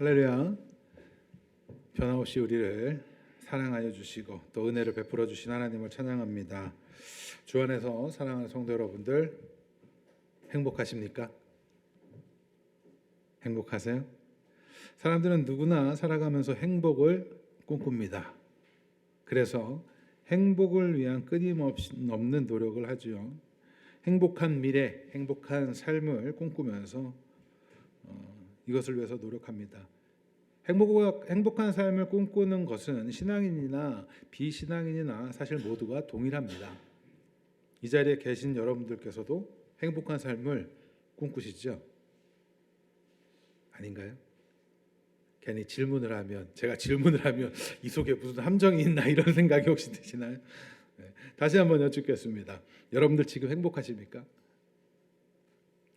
할렐루야. 변함없이 우리를 사랑하여 주시고 또 은혜를 베풀어 주신 하나님을 찬양합니다. 주 안에서 사랑하는 성도 여러분들, 행복하십니까? 행복하세요? 사람들은 누구나 살아가면서 행복을 꿈꿉니다. 그래서 행복을 위한 끊임없이 없는 노력을 하죠. 행복한 미래, 행복한 삶을 꿈꾸면서 이것을 위해서 노력합니다. 행복한 삶을 꿈꾸는 것은 신앙인이나 비신앙인이나 사실 모두가 동일합니다. 이 자리에 계신 여러분들께서도 행복한 삶을 꿈꾸시죠? 아닌가요? 괜히 제가 질문을 하면 이 속에 무슨 함정이 있나 이런 생각이 혹시 드시나요? 네. 다시 한번 여쭙겠습니다. 여러분들 지금 행복하십니까?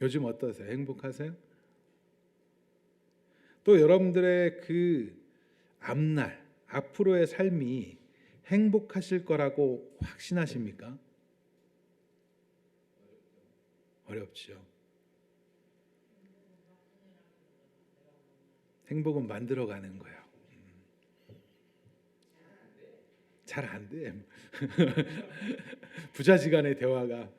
요즘 어떠세요? 행복하세요? 또 여러분들의 그 앞으로의 삶이 행복하실 거라고 확신하십니까? 어렵죠. 행복은 만들어가는 거예요. 잘 안 돼. 부자지간의 대화가.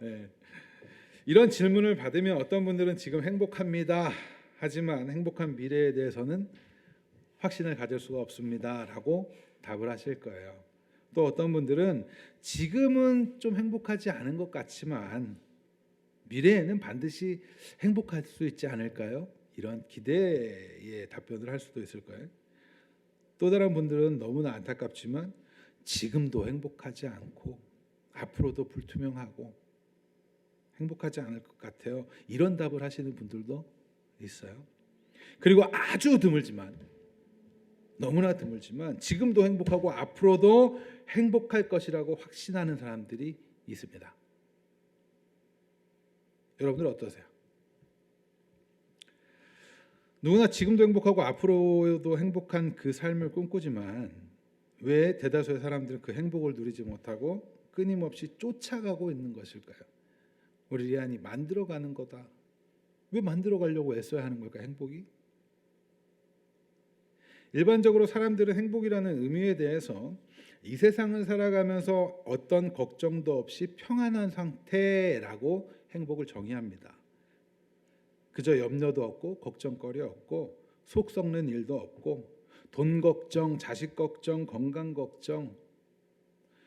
이런 질문을 받으면 어떤 분들은 지금 행복합니다. 하지만 행복한 미래에 대해서는 확신을 가질 수가 없습니다. 라고 답을 하실 거예요. 또 어떤 분들은 지금은 좀 행복하지 않은 것 같지만 미래에는 반드시 행복할 수 있지 않을까요? 이런 기대의 답변을 할 수도 있을 거예요. 또 다른 분들은 너무나 안타깝지만 지금도 행복하지 않고 앞으로도 불투명하고 행복하지 않을 것 같아요. 이런 답을 하시는 분들도 있어요. 그리고 아주 드물지만 너무나 드물지만 지금도 행복하고 앞으로도 행복할 것이라고 확신하는 사람들이 있습니다. 여러분들 어떠세요? 누구나 지금도 행복하고 앞으로도 행복한 그 삶을 꿈꾸지만 왜 대다수의 사람들은 그 행복을 누리지 못하고 끊임없이 쫓아가고 있는 것일까요? 우리 리안이 만들어가는 거다. 왜 만들어가려고 애써야 하는 걸까? 행복이? 일반적으로 사람들은 행복이라는 의미에 대해서 이 세상을 살아가면서 어떤 걱정도 없이 평안한 상태라고 행복을 정의합니다. 그저 염려도 없고 걱정거리 없고 속 썩는 일도 없고 돈 걱정, 자식 걱정, 건강 걱정,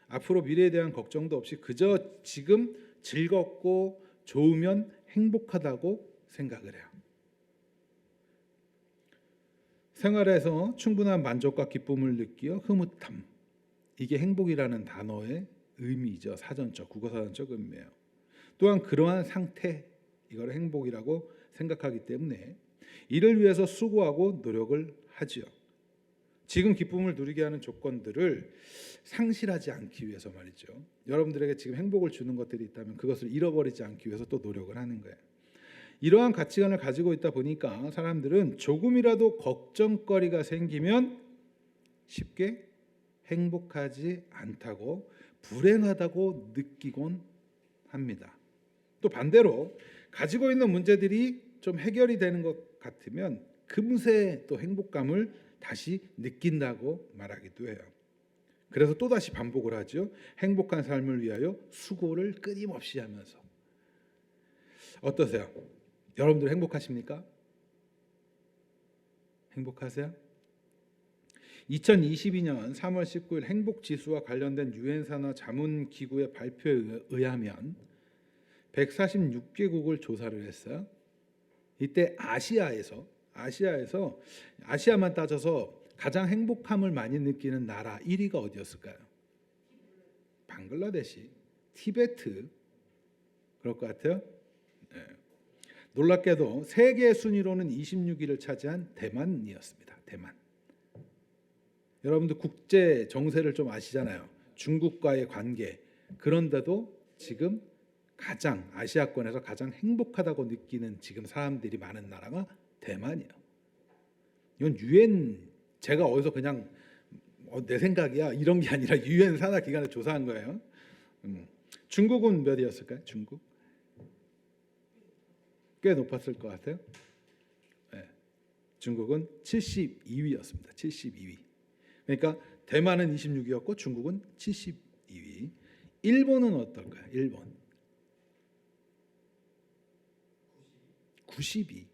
앞으로 미래에 대한 걱정도 없이 그저 지금 즐겁고 좋으면 행복하다고 생각을 해요. 생활에서 충분한 만족과 기쁨을 느끼어 흐뭇함, 이게 행복이라는 단어의 의미죠. 사전적, 국어사전적 의미예요. 또한 그러한 상태, 이걸 행복이라고 생각하기 때문에 이를 위해서 수고하고 노력을 하지요. 지금 기쁨을 누리게 하는 조건들을 상실하지 않기 위해서 말이죠. 여러분들에게 지금 행복을 주는 것들이 있다면 그것을 잃어버리지 않기 위해서 또 노력을 하는 거예요. 이러한 가치관을 가지고 있다 보니까 사람들은 조금이라도 걱정거리가 생기면 쉽게 행복하지 않다고 불행하다고 느끼곤 합니다. 또 반대로 가지고 있는 문제들이 좀 해결이 되는 것 같으면 금세 또 행복감을 다시 느낀다고 말하기도 해요. 그래서 또다시 반복을 하죠. 행복한 삶을 위하여 수고를 끊임없이 하면서. 어떠세요? 여러분들 행복하십니까? 행복하세요? 2022년 3월 19일 행복지수와 관련된 유엔산하 자문기구의 발표에 의하면 146개국을 조사를 했어요. 이때 아시아만 따져서 가장 행복함을 많이 느끼는 나라 1위가 어디였을까요? 방글라데시, 티베트, 그럴 것 같아요. 네. 놀랍게도 세계 순위로는 26위를 차지한 대만이었습니다. 대만. 여러분들 국제 정세를 좀 아시잖아요. 중국과의 관계. 그런데도 지금 아시아권에서 가장 행복하다고 느끼는 지금 사람들이 많은 나라가 대만이에요. 이건 제가 어디서 그냥 내 생각이야 이런 게 아니라 유엔 산하 기관에 조사한 거예요. 중국은 몇이었을까요? 중국? 꽤 높았을 것 같아요. 네. 중국은 72위였습니다. 72위. 그러니까 대만은 26위였고 중국은 72위. 일본은 어떨까요? 일본 92,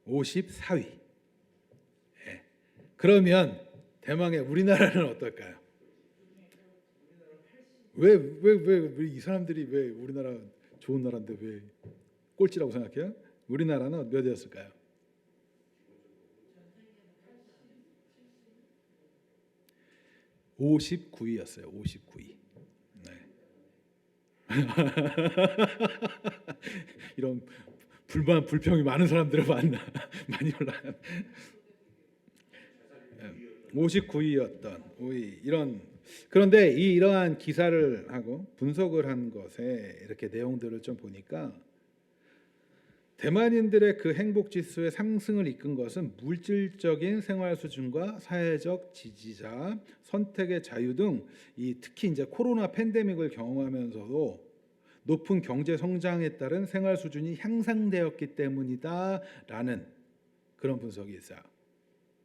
54위. 예. 그러면 대망의 우리나라는 어떨까요? 왜 이 사람들이 왜 우리나라 좋은 나라인데 왜 꼴찌라고 생각해요? 우리나라는 몇 위였을까요? 59위였어요. 59위. 네. 이런 불평이 많은 사람들을 만나 많이 올라. 59위였던 이런. 그런데 이러한 기사를 하고 분석을 한 것에 이렇게 내용들을 좀 보니까 대만인들의 그 행복 지수의 상승을 이끈 것은 물질적인 생활 수준과 사회적 지지자, 선택의 자유 등 특히 이제 코로나 팬데믹을 경험하면서도 높은 경제 성장에 따른 생활 수준이 향상되었기 때문이다라는 그런 분석이 있어요.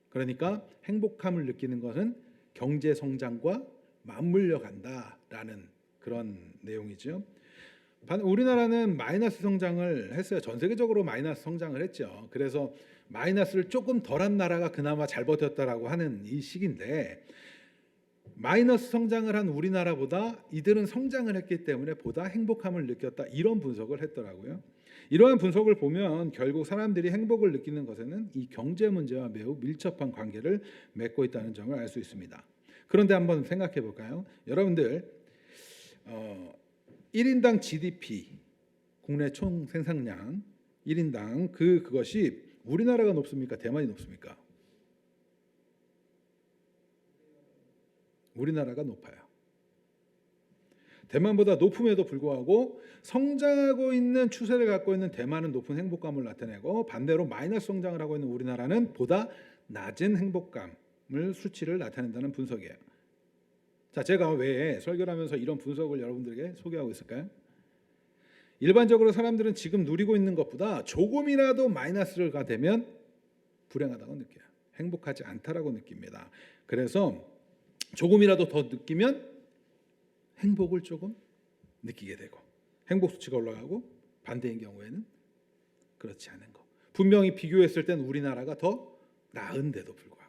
그러니까 행복함을 느끼는 것은 경제 성장과 맞물려 간다라는 그런 내용이죠. 우리나라는 마이너스 성장을 했어요. 전 세계적으로 마이너스 성장을 했죠. 그래서 마이너스를 조금 덜한 나라가 그나마 잘 버텼다라고 하는 이 시기인데, 마이너스 성장을 한 우리나라보다 이들은 성장을 했기 때문에 보다 행복함을 느꼈다, 이런 분석을 했더라고요. 이러한 분석을 보면 결국 사람들이 행복을 느끼는 것에는 이 경제 문제와 매우 밀접한 관계를 맺고 있다는 점을 알 수 있습니다. 그런데 한번 생각해 볼까요? 여러분들 1인당 GDP, 국내 총 생산량 1인당 그것이 우리나라가 높습니까? 대만이 높습니까? 우리나라가 높아요. 대만보다 높음에도 불구하고 성장하고 있는 추세를 갖고 있는 대만은 높은 행복감을 나타내고, 반대로 마이너스 성장을 하고 있는 우리나라는 보다 낮은 행복감을 수치를 나타낸다는 분석이에요. 자, 제가 왜 설교를 하면서 이런 분석을 여러분들에게 소개하고 있을까요? 일반적으로 사람들은 지금 누리고 있는 것보다 조금이라도 마이너스가 되면 불행하다고 느껴요. 행복하지 않다라고 느낍니다. 그래서 조금이라도 더 느끼면 행복을 조금 느끼게 되고, 행복 수치가 올라가고, 반대인 경우에는 그렇지 않은 거. 분명히 비교했을 땐 우리나라가 더 나은데도 불구하고.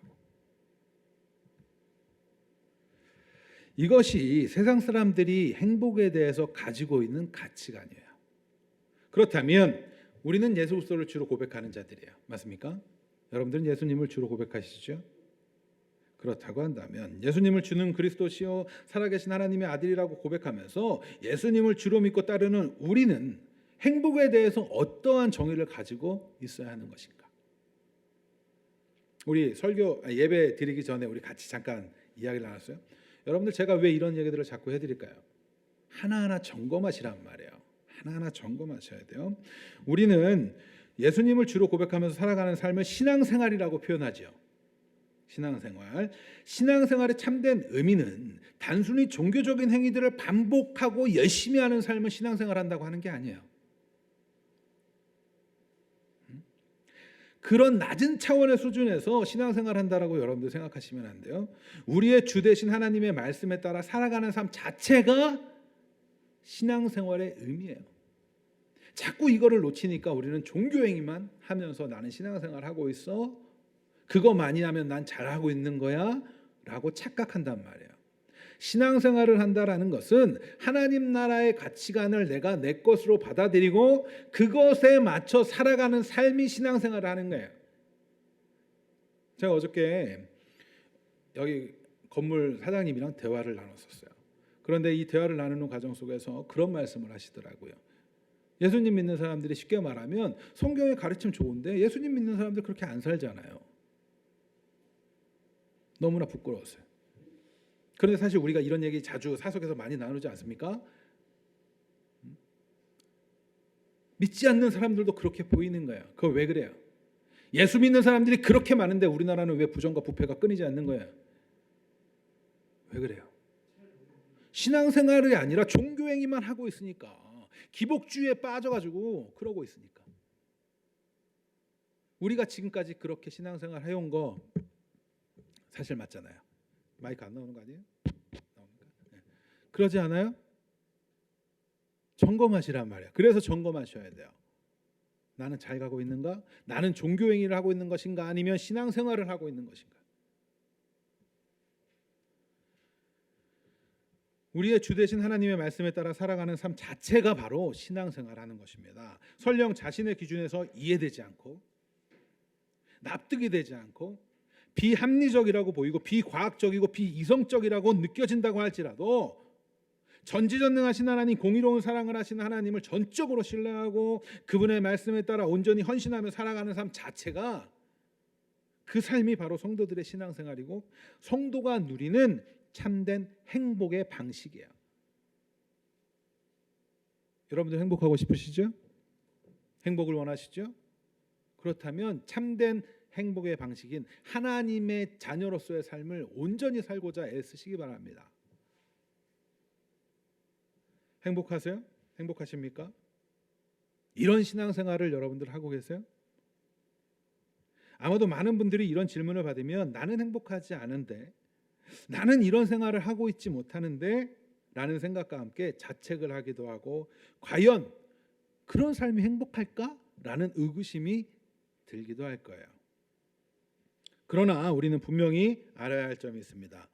이것이 세상 사람들이 행복에 대해서 가지고 있는 가치관이에요. 그렇다면 우리는 예수 그리스도를 주로 고백하는 자들이에요. 맞습니까? 여러분들은 예수님을 주로 고백하시죠? 그렇다고 한다면 예수님을 주는 그리스도시요 살아계신 하나님의 아들이라고 고백하면서 예수님을 주로 믿고 따르는 우리는 행복에 대해서 어떠한 정의를 가지고 있어야 하는 것인가? 우리 예배 드리기 전에 우리 같이 잠깐 이야기를 나눴어요. 여러분들, 제가 왜 이런 얘기들을 자꾸 해드릴까요? 하나하나 점검하시란 말이에요. 하나하나 점검하셔야 돼요. 우리는 예수님을 주로 고백하면서 살아가는 삶을 신앙생활이라고 표현하죠. 신앙생활의 참된 의미는 단순히 종교적인 행위들을 반복하고 열심히 하는 삶을 신앙생활한다고 하는 게 아니에요. 그런 낮은 차원의 수준에서 신앙생활한다라고 여러분들 생각하시면 안 돼요. 우리의 주 되신 하나님의 말씀에 따라 살아가는 삶 자체가 신앙생활의 의미예요. 자꾸 이거를 놓치니까 우리는 종교행위만 하면서 나는 신앙생활하고 있어, 그거 많이 하면 난 잘하고 있는 거야 라고 착각한단 말이에요. 신앙생활을 한다라는 것은 하나님 나라의 가치관을 내가 내 것으로 받아들이고 그것에 맞춰 살아가는 삶이 신앙생활을 하는 거예요. 제가 어저께 여기 건물 사장님이랑 대화를 나눴었어요. 그런데 이 대화를 나누는 과정 속에서 그런 말씀을 하시더라고요. 예수님 믿는 사람들이 쉽게 말하면 성경의 가르침 좋은데 예수님 믿는 사람들 그렇게 안 살잖아요. 너무나 부끄러웠어요. 그런데 사실 우리가 이런 얘기 자주 사석에서 많이 나누지 않습니까? 믿지 않는 사람들도 그렇게 보이는 거예요. 그거 왜 그래요? 예수 믿는 사람들이 그렇게 많은데 우리나라는 왜 부정과 부패가 끊이지 않는 거예요? 왜 그래요? 신앙생활이 아니라 종교행위만 하고 있으니까, 기복주의에 빠져가지고 그러고 있으니까. 우리가 지금까지 그렇게 신앙생활 해온 거 사실 맞잖아요. 마이크 안 나오는 거 아니에요? 나옵니까? 네. 그러지 않아요? 점검하시란 말이에요. 그래서 점검하셔야 돼요. 나는 잘 가고 있는가? 나는 종교 행위를 하고 있는 것인가? 아니면 신앙생활을 하고 있는 것인가? 우리의 주 되신 하나님의 말씀에 따라 살아가는 삶 자체가 바로 신앙생활하는 것입니다. 설령 자신의 기준에서 이해되지 않고 납득이 되지 않고 비합리적이라고 보이고 비과학적이고 비이성적이라고 느껴진다고 할지라도 전지전능하신 하나님, 공의로운 사랑을 하시는 하나님을 전적으로 신뢰하고 그분의 말씀에 따라 온전히 헌신하며 살아가는 삶 자체가 그 삶이 바로 성도들의 신앙생활이고 성도가 누리는 참된 행복의 방식이에요. 여러분들 행복하고 싶으시죠? 행복을 원하시죠? 그렇다면 참된 행복의 방식인 하나님의 자녀로서의 삶을 온전히 살고자 애쓰시기 바랍니다. 행복하세요? 행복하십니까? 이런 신앙생활을 여러분들 하고 계세요? 아마도 많은 분들이 이런 질문을 받으면 나는 행복하지 않은데, 나는 이런 생활을 하고 있지 못하는데 라는 생각과 함께 자책을 하기도 하고 과연 그런 삶이 행복할까? 라는 의구심이 들기도 할 거예요. 그러나 우리는 분명히 알아야 할 점이 있습니다.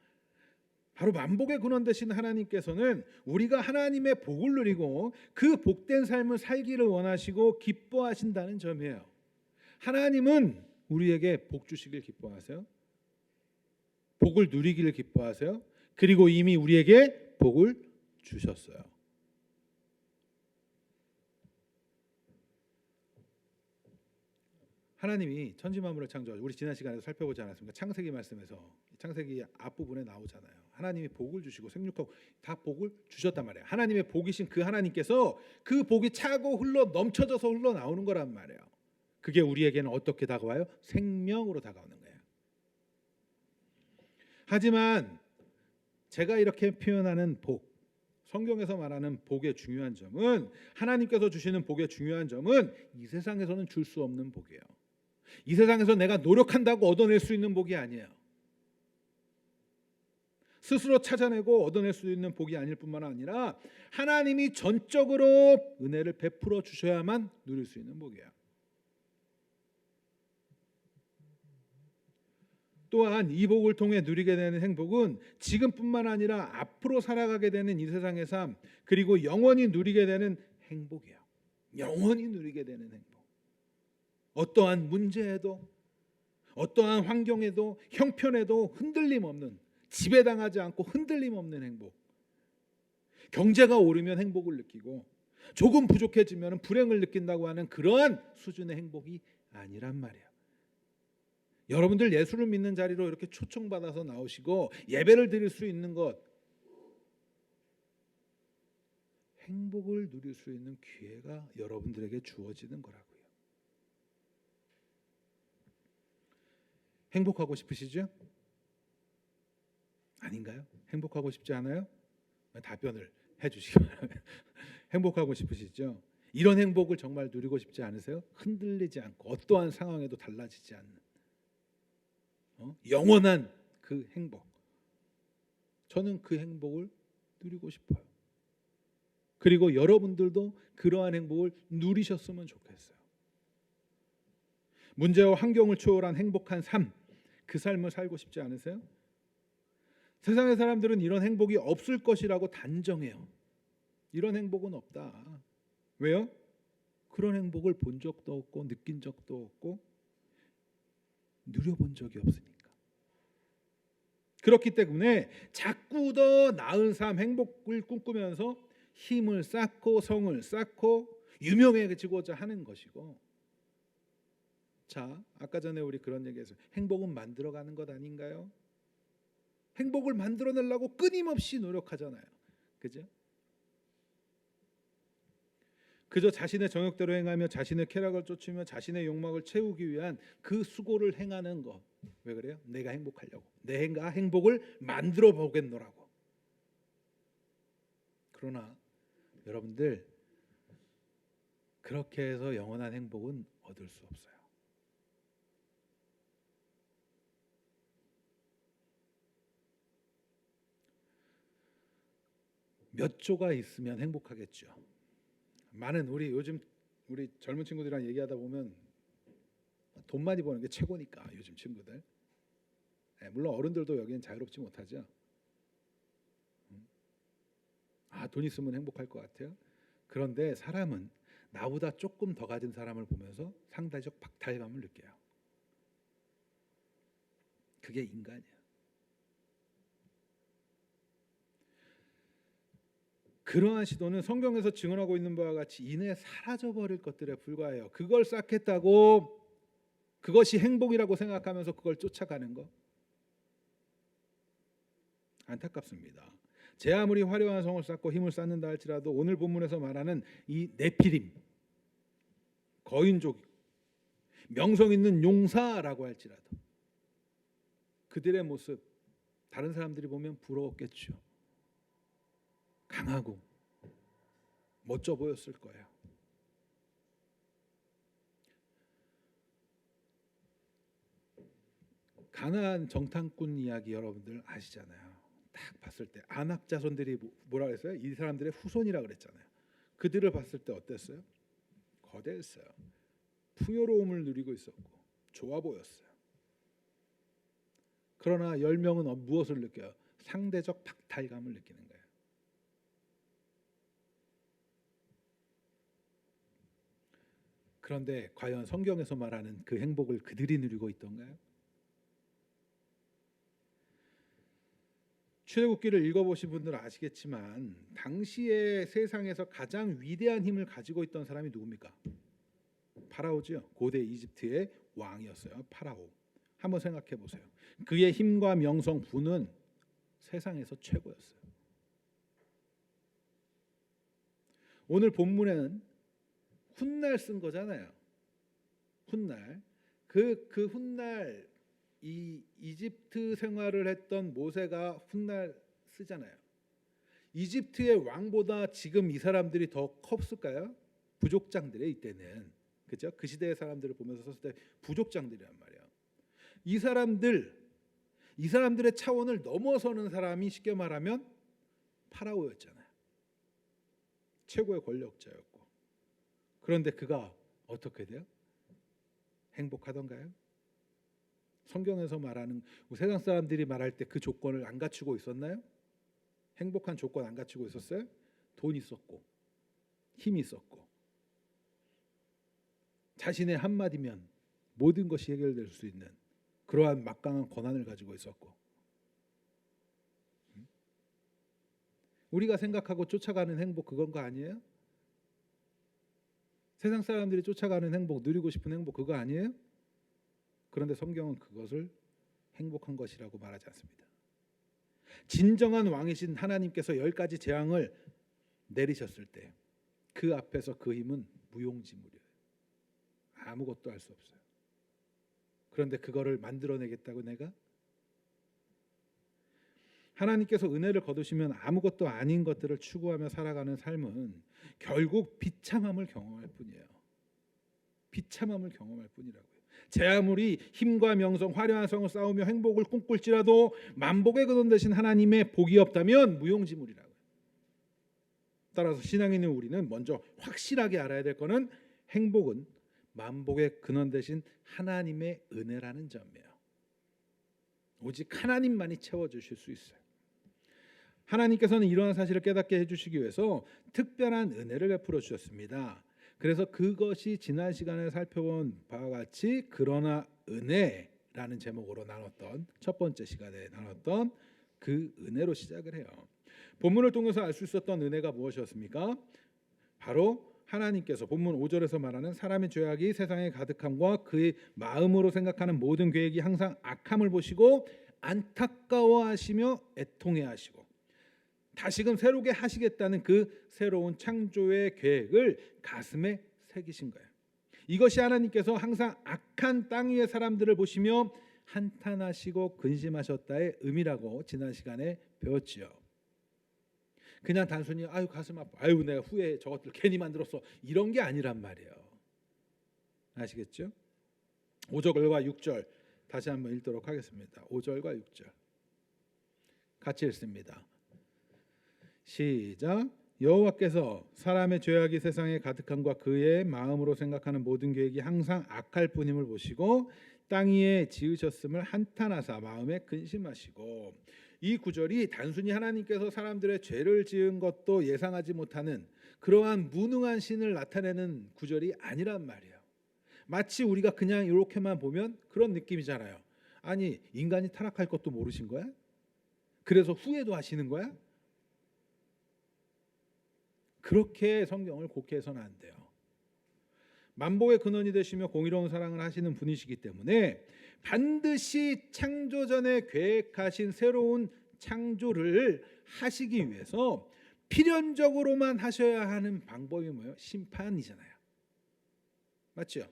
바로 만복의 근원 되신 하나님께서는 우리가 하나님의 복을 누리고 그 복된 삶을 살기를 원하시고 기뻐하신다는 점이에요. 하나님은 우리에게 복 주시길 기뻐하세요. 복을 누리기를 기뻐하세요. 그리고 이미 우리에게 복을 주셨어요. 하나님이 천지 만물을 창조하시고, 우리 지난 시간에도 살펴보지 않았습니까? 창세기 말씀에서 창세기 앞부분에 나오잖아요. 하나님이 복을 주시고 생육하고 다 복을 주셨단 말이에요. 하나님의 복이신 그 하나님께서 그 복이 차고 흘러 넘쳐져서 흘러나오는 거란 말이에요. 그게 우리에게는 어떻게 다가와요? 생명으로 다가오는 거예요. 하지만 제가 이렇게 표현하는 복, 성경에서 말하는 복의 중요한 점은, 하나님께서 주시는 복의 중요한 점은 이 세상에서는 줄 수 없는 복이에요. 이 세상에서 내가 노력한다고 얻어낼 수 있는 복이 아니에요. 스스로 찾아내고 얻어낼 수 있는 복이 아닐 뿐만 아니라 하나님이 전적으로 은혜를 베풀어 주셔야만 누릴 수 있는 복이에요. 또한 이 복을 통해 누리게 되는 행복은 지금뿐만 아니라 앞으로 살아가게 되는 이 세상의 삶, 그리고 영원히 누리게 되는 행복이에요. 영원히 누리게 되는 행복. 어떠한 문제에도, 어떠한 환경에도, 형편에도 흔들림 없는, 지배당하지 않고 흔들림 없는 행복. 경제가 오르면 행복을 느끼고 조금 부족해지면 불행을 느낀다고 하는 그러한 수준의 행복이 아니란 말이에요. 여러분들 예수를 믿는 자리로 이렇게 초청받아서 나오시고 예배를 드릴 수 있는 것, 행복을 누릴 수 있는 기회가 여러분들에게 주어지는 거라고요. 행복하고 싶으시죠? 아닌가요? 행복하고 싶지 않아요? 답변을 해주시기 바랍니다. 행복하고 싶으시죠? 이런 행복을 정말 누리고 싶지 않으세요? 흔들리지 않고 어떠한 상황에도 달라지지 않는 영원한 그 행복. 저는 그 행복을 누리고 싶어요. 그리고 여러분들도 그러한 행복을 누리셨으면 좋겠어요. 문제와 환경을 초월한 행복한 삶, 그 삶을 살고 싶지 않으세요? 세상의 사람들은 이런 행복이 없을 것이라고 단정해요. 이런 행복은 없다. 왜요? 그런 행복을 본 적도 없고 느낀 적도 없고 누려본 적이 없으니까. 그렇기 때문에 자꾸 더 나은 삶, 행복을 꿈꾸면서 힘을 쌓고 성을 쌓고 유명해지고자 하는 것이고, 자, 아까 전에 우리 그런 얘기했어요. 행복은 만들어가는 것 아닌가요? 행복을 만들어내려고 끊임없이 노력하잖아요. 그죠? 그저 자신의 정욕대로 행하며 자신의 쾌락을 쫓으며 자신의 욕망을 채우기 위한 그 수고를 행하는 것. 왜 그래요? 내가 행복하려고. 내가 행복을 만들어 보겠노라고. 그러나 여러분들, 그렇게 해서 영원한 행복은 얻을 수 없어요. 몇 조가 있으면 행복하겠죠. 많은 요즘 우리 젊은 친구들이랑 얘기하다 보면 돈 많이 버는 게 최고니까 요즘 친구들. 물론 어른들도 여기는 자유롭지 못하죠. 돈 있으면 행복할 것 같아요. 그런데 사람은 나보다 조금 더 가진 사람을 보면서 상대적 박탈감을 느껴요. 그게 인간이야. 그러한 시도는 성경에서 증언하고 있는 바와 같이 이내 사라져버릴 것들에 불과해요. 그걸 쌓겠다고 그것이 행복이라고 생각하면서 그걸 쫓아가는 거 안타깝습니다. 제 아무리 화려한 성을 쌓고 힘을 쌓는다 할지라도 오늘 본문에서 말하는 이 네피림, 거인족, 명성 있는 용사라고 할지라도 그들의 모습 다른 사람들이 보면 부러웠겠죠. 강하고 멋져 보였을 거예요. 가나안 정탐꾼 이야기 여러분들 아시잖아요. 딱 봤을 때 아낙 자손들이 뭐라 그랬어요? 이 사람들의 후손이라 그랬잖아요. 그들을 봤을 때 어땠어요? 거대했어요. 풍요로움을 누리고 있었고 좋아 보였어요. 그러나 10명은 무엇을 느껴요? 상대적 박탈감을 느끼는 거예요. 그런데 과연 성경에서 말하는 그 행복을 그들이 누리고 있던가요? 출애굽기를 읽어보신 분들은 아시겠지만 당시의 세상에서 가장 위대한 힘을 가지고 있던 사람이 누굽니까? 파라오죠. 고대 이집트의 왕이었어요. 파라오. 한번 생각해 보세요. 그의 힘과 명성, 부는 세상에서 최고였어요. 오늘 본문에는 훗날 쓴 거잖아요. 훗날. 그 훗날 이 이집트 생활을 했던 모세가 훗날 쓰잖아요. 이집트의 왕보다 지금 이 사람들이 더 컸을까요? 부족장들의 이때는 그죠? 그 시대의 사람들을 보면서 썼을 때 부족장들이란 말이에요. 이 사람들의 차원을 넘어서는 사람이 쉽게 말하면 파라오였잖아요. 최고의 권력자였고. 그런데 그가 어떻게 돼요? 행복하던가요? 성경에서 말하는 세상 사람들이 말할 때 그 조건을 안 갖추고 있었나요? 행복한 조건 안 갖추고 있었어요? 돈 있었고 힘 있었고 자신의 한마디면 모든 것이 해결될 수 있는 그러한 막강한 권한을 가지고 있었고 우리가 생각하고 쫓아가는 행복 그건 거 아니에요? 세상 사람들이 쫓아가는 행복, 누리고 싶은 행복 그거 아니에요? 그런데 성경은 그것을 행복한 것이라고 말하지 않습니다. 진정한 왕이신 하나님께서 10가지 재앙을 내리셨을 때 그 앞에서 그 힘은 무용지물이에요. 아무것도 할 수 없어요. 그런데 그거를 만들어내겠다고 내가? 하나님께서 은혜를 거두시면 아무것도 아닌 것들을 추구하며 살아가는 삶은 결국 비참함을 경험할 뿐이에요. 비참함을 경험할 뿐이라고요. 제 아무리 힘과 명성, 화려한 성을 쌓으며 행복을 꿈꿀지라도 만복의 근원 되신 하나님의 복이 없다면 무용지물이라고요. 따라서 신앙 있는 우리는 먼저 확실하게 알아야 될 것은 행복은 만복의 근원 되신 하나님의 은혜라는 점이에요. 오직 하나님만이 채워주실 수 있어요. 하나님께서는 이러한 사실을 깨닫게 해주시기 위해서 특별한 은혜를 베풀어 주셨습니다. 그래서 그것이 지난 시간에 살펴본 바와 같이 그러나 은혜라는 제목으로 나눴던 첫 번째 시간에 나눴던 그 은혜로 시작을 해요. 본문을 통해서 알 수 있었던 은혜가 무엇이었습니까? 바로 하나님께서 본문 5절에서 말하는 사람의 죄악이 세상에 가득함과 그의 마음으로 생각하는 모든 계획이 항상 악함을 보시고 안타까워하시며 애통해하시고 다시금 새롭게 하시겠다는 그 새로운 창조의 계획을 가슴에 새기신 거예요. 이것이 하나님께서 항상 악한 땅 위의 사람들을 보시며 한탄하시고 근심하셨다의 의미라고 지난 시간에 배웠지요. 그냥 단순히 아유 가슴 아파, 아유 내가 후회해, 저것들 괜히 만들었어, 이런 게 아니란 말이에요. 아시겠죠? 5절과 6절 다시 한번 읽도록 하겠습니다. 5절과 6절 같이 읽습니다. 시작. 여호와께서 사람의 죄악이 세상에 가득함과 그의 마음으로 생각하는 모든 계획이 항상 악할 뿐임을 보시고 땅 위에 지으셨음을 한탄하사 마음에 근심하시고. 이 구절이 단순히 하나님께서 사람들의 죄를 지은 것도 예상하지 못하는 그러한 무능한 신을 나타내는 구절이 아니란 말이에요. 마치 우리가 그냥 이렇게만 보면 그런 느낌이잖아요. 아니, 인간이 타락할 것도 모르신 거야? 그래서 후회도 하시는 거야? 그렇게 성경을 곡해서는 안 돼요. 만복의 근원이 되시며 공의로운 사랑을 하시는 분이시기 때문에 반드시 창조 전에 계획하신 새로운 창조를 하시기 위해서 필연적으로만 하셔야 하는 방법이 뭐예요? 심판이잖아요. 맞죠?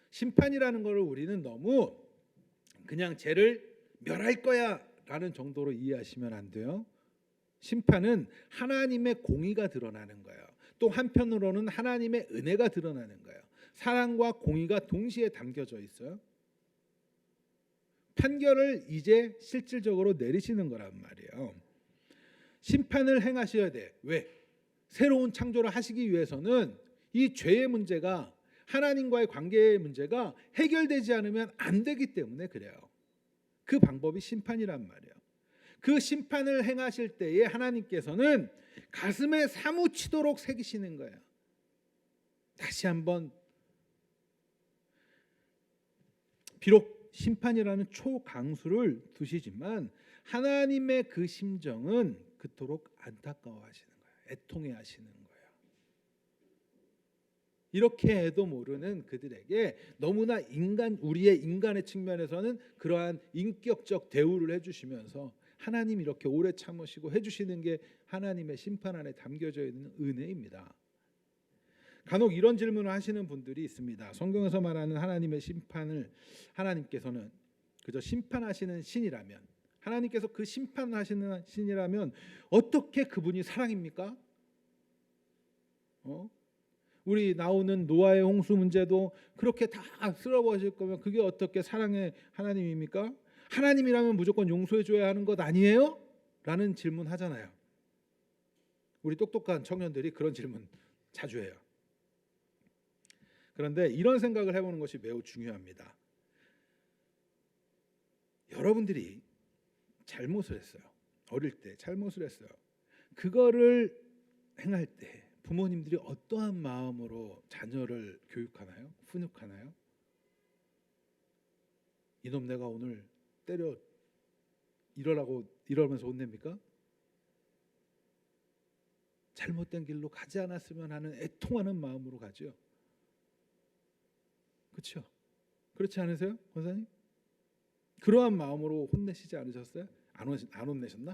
심판이라는 것을 우리는 너무 그냥 죄를 멸할 거야 라는 정도로 이해하시면 안 돼요. 심판은 하나님의 공의가 드러나는 거예요. 또 한편으로는 하나님의 은혜가 드러나는 거예요. 사랑과 공의가 동시에 담겨져 있어요. 판결을 이제 실질적으로 내리시는 거란 말이에요. 심판을 행하셔야 돼. 왜? 새로운 창조를 하시기 위해서는 이 죄의 문제가, 하나님과의 관계의 문제가 해결되지 않으면 안 되기 때문에 그래요. 그 방법이 심판이란 말이에요. 그 심판을 행하실 때에 하나님께서는 가슴에 사무치도록 새기시는 거예요. 다시 한번, 비록 심판이라는 초강수를 두시지만 하나님의 그 심정은 그토록 안타까워하시는 거예요. 애통해하시는 거예요. 이렇게 해도 모르는 그들에게 너무나 우리의 인간의 측면에서는 그러한 인격적 대우를 해주시면서 하나님 이렇게 오래 참으시고 해주시는 게 하나님의 심판 안에 담겨져 있는 은혜입니다. 간혹 이런 질문을 하시는 분들이 있습니다. 성경에서 말하는 하나님의 심판을 하나님께서는 그저 심판하시는 신이라면, 하나님께서 그 심판하시는 신이라면 어떻게 그분이 사랑입니까? 우리 나오는 노아의 홍수 문제도 그렇게 다 쓸어버릴 거면 그게 어떻게 사랑의 하나님입니까? 하나님이라면 무조건 용서해 줘야 하는 것 아니에요? 라는 질문 하잖아요. 우리 똑똑한 청년들이 그런 질문 자주 해요. 그런데 이런 생각을 해보는 것이 매우 중요합니다. 여러분들이 잘못을 했어요. 어릴 때 잘못을 했어요. 그거를 행할 때 부모님들이 어떠한 마음으로 자녀를 교육하나요? 훈육하나요? 이놈 내가 오늘 때려 이러면서 혼냅니까? 잘못된 길로 가지 않았으면 하는 애통하는 마음으로 가죠. 그렇죠? 그렇지 않으세요, 권사님? 그러한 마음으로 혼내시지 않으셨어요? 안 혼내셨나?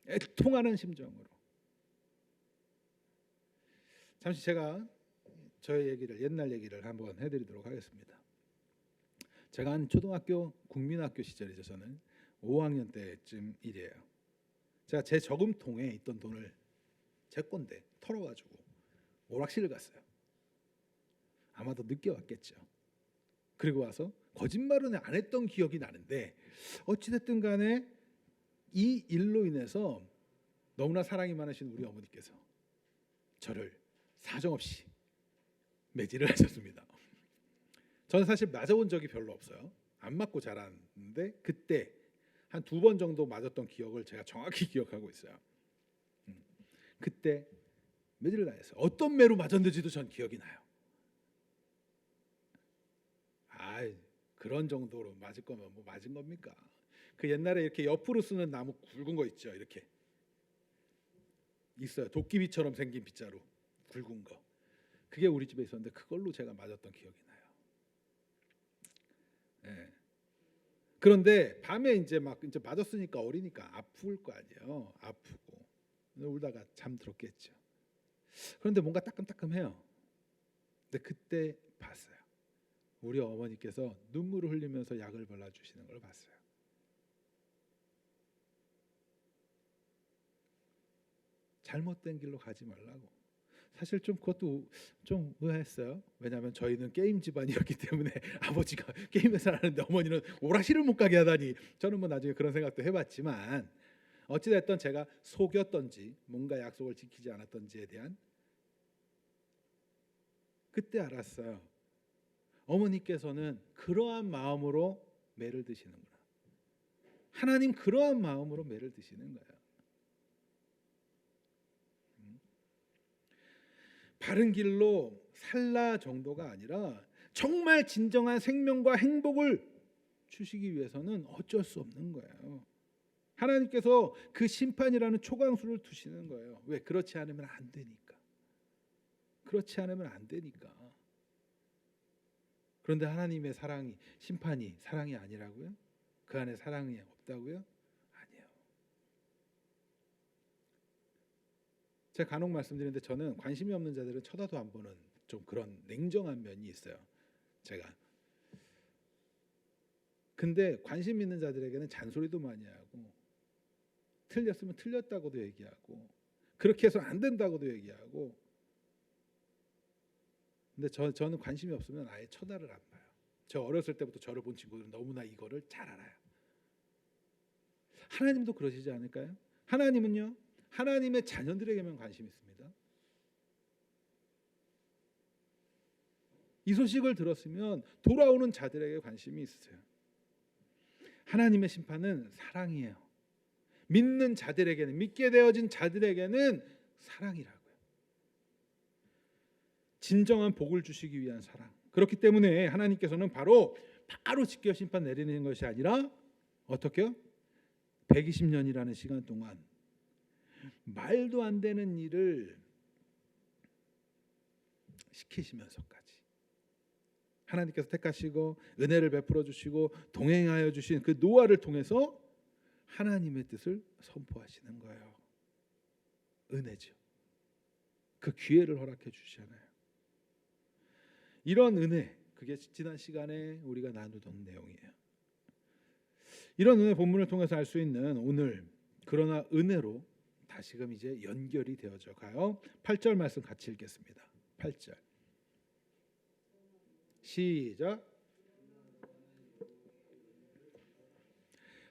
애통하는 심정으로. 잠시 제가 저의 옛날 얘기를 한번 해드리도록 하겠습니다. 제가 한 초등학교 국민학교 시절이죠. 저는 5학년 때쯤 일이에요. 제가 제 저금통에 있던 돈을 제 건데 털어가지고 오락실을 갔어요. 아마도 늦게 왔겠죠. 그리고 와서 거짓말은 안 했던 기억이 나는데 어찌됐든 간에 이 일로 인해서 너무나 사랑이 많으신 우리 어머니께서 저를 사정없이 매질을 하셨습니다. 저는 사실 맞아본 적이 별로 없어요. 안 맞고 자랐는데 그때 한 2번 정도 맞았던 기억을 제가 정확히 기억하고 있어요. 그때 매질을 당했어요. 어떤 매로 맞았는지도 전 기억이 나요. 그런 정도로 맞을 거면 뭐 맞은 겁니까? 그 옛날에 이렇게 옆으로 쓰는 나무 굵은 거 있죠. 이렇게 있어요. 도끼비처럼 생긴 빗자루 굵은 거. 그게 우리 집에 있었는데 그걸로 제가 맞았던 기억이 나요. 네. 그런데 밤에 이제 맞았으니까 어리니까 아플 거 아니에요. 아프고 울다가 잠들었겠죠. 그런데 뭔가 따끔따끔해요. 근데 그때 봤어요. 우리 어머니께서 눈물을 흘리면서 약을 발라주시는 걸 봤어요. 잘못된 길로 가지 말라고. 사실 좀 그것도 좀 의아했어요. 왜냐하면 저희는 게임 집안이었기 때문에 아버지가 게임회사를 하는데 어머니는 오락실을 못 가게 하다니. 저는 뭐 나중에 그런 생각도 해봤지만 어찌됐든 제가 속였던지 뭔가 약속을 지키지 않았던지에 대한 그때 알았어요. 어머니께서는 그러한 마음으로 매를 드시는구나. 하나님 그러한 마음으로 매를 드시는 거예요. 바른 길로 살라 정도가 아니라 정말 진정한 생명과 행복을 주시기 위해서는 어쩔 수 없는 거예요. 하나님께서 그 심판이라는 초강수를 두시는 거예요. 왜? 그렇지 않으면 안 되니까. 그렇지 않으면 안 되니까. 그런데 하나님의 사랑이, 심판이 사랑이 아니라고요? 그 안에 사랑이 없다고요? 아니에요. 제가 간혹 말씀드리는데 저는 관심이 없는 자들은 쳐다도 안 보는 좀 그런 냉정한 면이 있어요. 제가. 근데 관심 있는 자들에게는 잔소리도 많이 하고 틀렸으면 틀렸다고도 얘기하고 그렇게 해서 안 된다고도 얘기하고. 근데 저는 관심이 없으면 아예 쳐다를 안 봐요. 저 어렸을 때부터 저를 본 친구들은 너무나 이거를 잘 알아요. 하나님도 그러시지 않을까요? 하나님은요, 하나님의 자녀들에게만 관심 있습니다. 이 소식을 들었으면 돌아오는 자들에게 관심이 있어요. 하나님의 심판은 사랑이에요. 믿는 자들에게는, 믿게 되어진 자들에게는 사랑이라고요. 진정한 복을 주시기 위한 사랑. 그렇기 때문에 하나님께서는 바로 직결 심판 내리는 것이 아니라 어떻게요? 120년이라는 시간 동안 말도 안 되는 일을 시키시면서까지 하나님께서 택하시고 은혜를 베풀어 주시고 동행하여 주신 그 노아를 통해서 하나님의 뜻을 선포하시는 거예요. 은혜죠. 그 기회를 허락해 주시잖아요. 이런 은혜, 그게 지난 시간에 우리가 나누던 내용이에요. 이런 은혜 본문을 통해서 알 수 있는 오늘, 그러나 은혜로 다시금 이제 연결이 되어져 가요. 8절 말씀 같이 읽겠습니다. 8절 시작.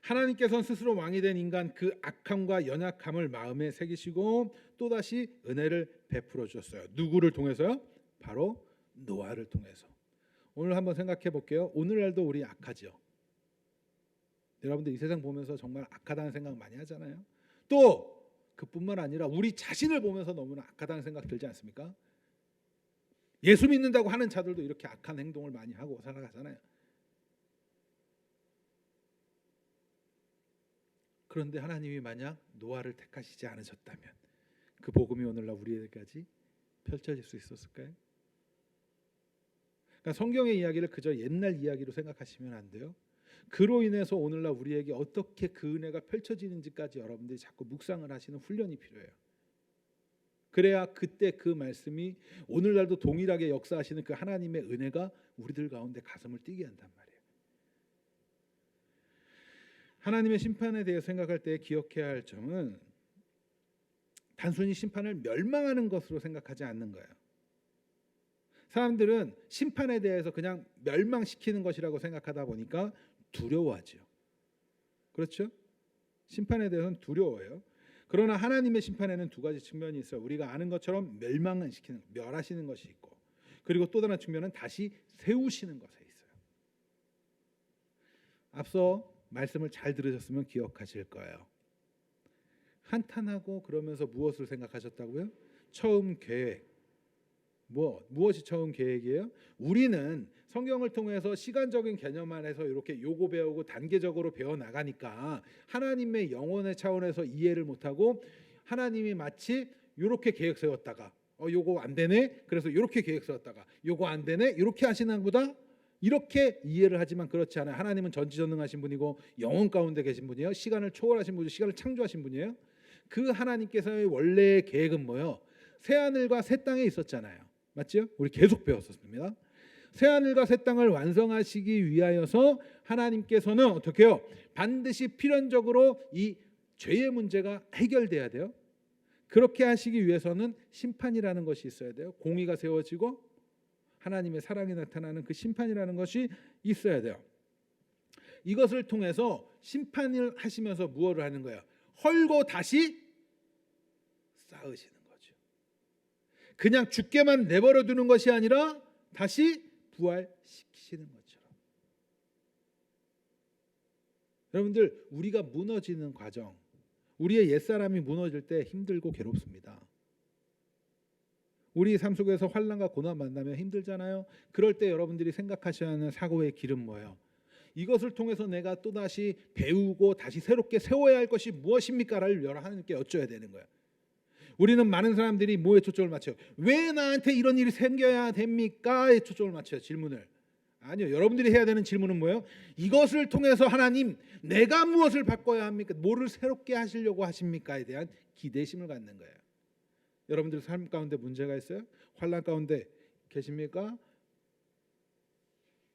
하나님께서는 스스로 왕이 된 인간 그 악함과 연약함을 마음에 새기시고 또다시 은혜를 베풀어 주셨어요. 누구를 통해서요? 바로 노아를 통해서. 오늘 한번 생각해 볼게요. 오늘날도 우리 악하죠. 여러분들 이 세상 보면서 정말 악하다는 생각 많이 하잖아요. 또 그뿐만 아니라 우리 자신을 보면서 너무나 악하다는 생각 들지 않습니까? 예수 믿는다고 하는 자들도 이렇게 악한 행동을 많이 하고 살아가잖아요. 그런데 하나님이 만약 노아를 택하시지 않으셨다면 그 복음이 오늘날 우리에게까지 펼쳐질 수 있었을까요? 그러니까 성경의 이야기를 그저 옛날 이야기로 생각하시면 안 돼요. 그로 인해서 오늘날 우리에게 어떻게 그 은혜가 펼쳐지는지까지 여러분들이 자꾸 묵상을 하시는 훈련이 필요해요. 그래야 그때 그 말씀이 오늘날도 동일하게 역사하시는 그 하나님의 은혜가 우리들 가운데 가슴을 뛰게 한단 말이에요. 하나님의 심판에 대해 생각할 때 기억해야 할 점은 단순히 심판을 멸망하는 것으로 생각하지 않는 거예요. 사람들은 심판에 대해서 그냥 멸망시키는 것이라고 생각하다 보니까 두려워하죠. 그렇죠? 심판에 대해서는 두려워해요. 그러나 하나님의 심판에는 두 가지 측면이 있어요. 우리가 아는 것처럼 멸망시키는, 멸하시는 것이 있고, 그리고 또 다른 측면은 다시 세우시는 것에 있어요. 앞서 말씀을 잘 들으셨으면 기억하실 거예요. 한탄하고 그러면서 무엇을 생각하셨다고요? 처음 계획. 무엇이 처음 계획이에요? 우리는 성경을 통해서 시간적인 개념 안에서 이렇게 요거 배우고 단계적으로 배워 나가니까 하나님의 영혼의 차원에서 이해를 못하고 하나님이 마치 이렇게 계획 세웠다가 요거 안 되네. 그래서 이렇게 계획 세웠다가 요거 안 되네. 이렇게 하시는 보다 이렇게 이해를 하지만 그렇지 않아요. 하나님은 전지전능하신 분이고 영혼 가운데 계신 분이에요. 시간을 초월하신 분이고 시간을 창조하신 분이에요. 그 하나님께서의 원래의 계획은 뭐예요? 새하늘과 새 땅에 있었잖아요. 맞죠? 우리 계속 배웠었습니다. 새하늘과 새 땅을 완성하시기 위하여서 하나님께서는 어떻게 해요? 반드시 필연적으로 이 죄의 문제가 해결돼야 돼요. 그렇게 하시기 위해서는 심판이라는 것이 있어야 돼요. 공의가 세워지고 하나님의 사랑이 나타나는 그 심판이라는 것이 있어야 돼요. 이것을 통해서 심판을 하시면서 무엇을 하는 거예요? 헐고 다시 쌓으시는 거죠. 그냥 죽게만 내버려 두는 것이 아니라 다시 부활시키시는 것처럼. 여러분들, 우리가 무너지는 과정, 우리의 옛사람이 무너질 때 힘들고 괴롭습니다. 우리 삶 속에서 환난과 고난 만나면 힘들잖아요. 그럴 때 여러분들이 생각하셔야 하는 사고의 길은 뭐예요? 이것을 통해서 내가 또다시 배우고 다시 새롭게 세워야 할 것이 무엇입니까?를 하나님께 여쭤야 되는 거예요. 우리는 많은 사람들이 뭐에 초점을 맞춰요? 왜 나한테 이런 일이 생겨야 됩니까?에 초점을 맞춰요. 질문을. 아니요. 여러분들이 해야 되는 질문은 뭐예요? 이것을 통해서 하나님, 내가 무엇을 바꿔야 합니까? 뭐를 새롭게 하시려고 하십니까?에 대한 기대심을 갖는 거예요. 여러분들 삶 가운데 문제가 있어요? 환난 가운데 계십니까?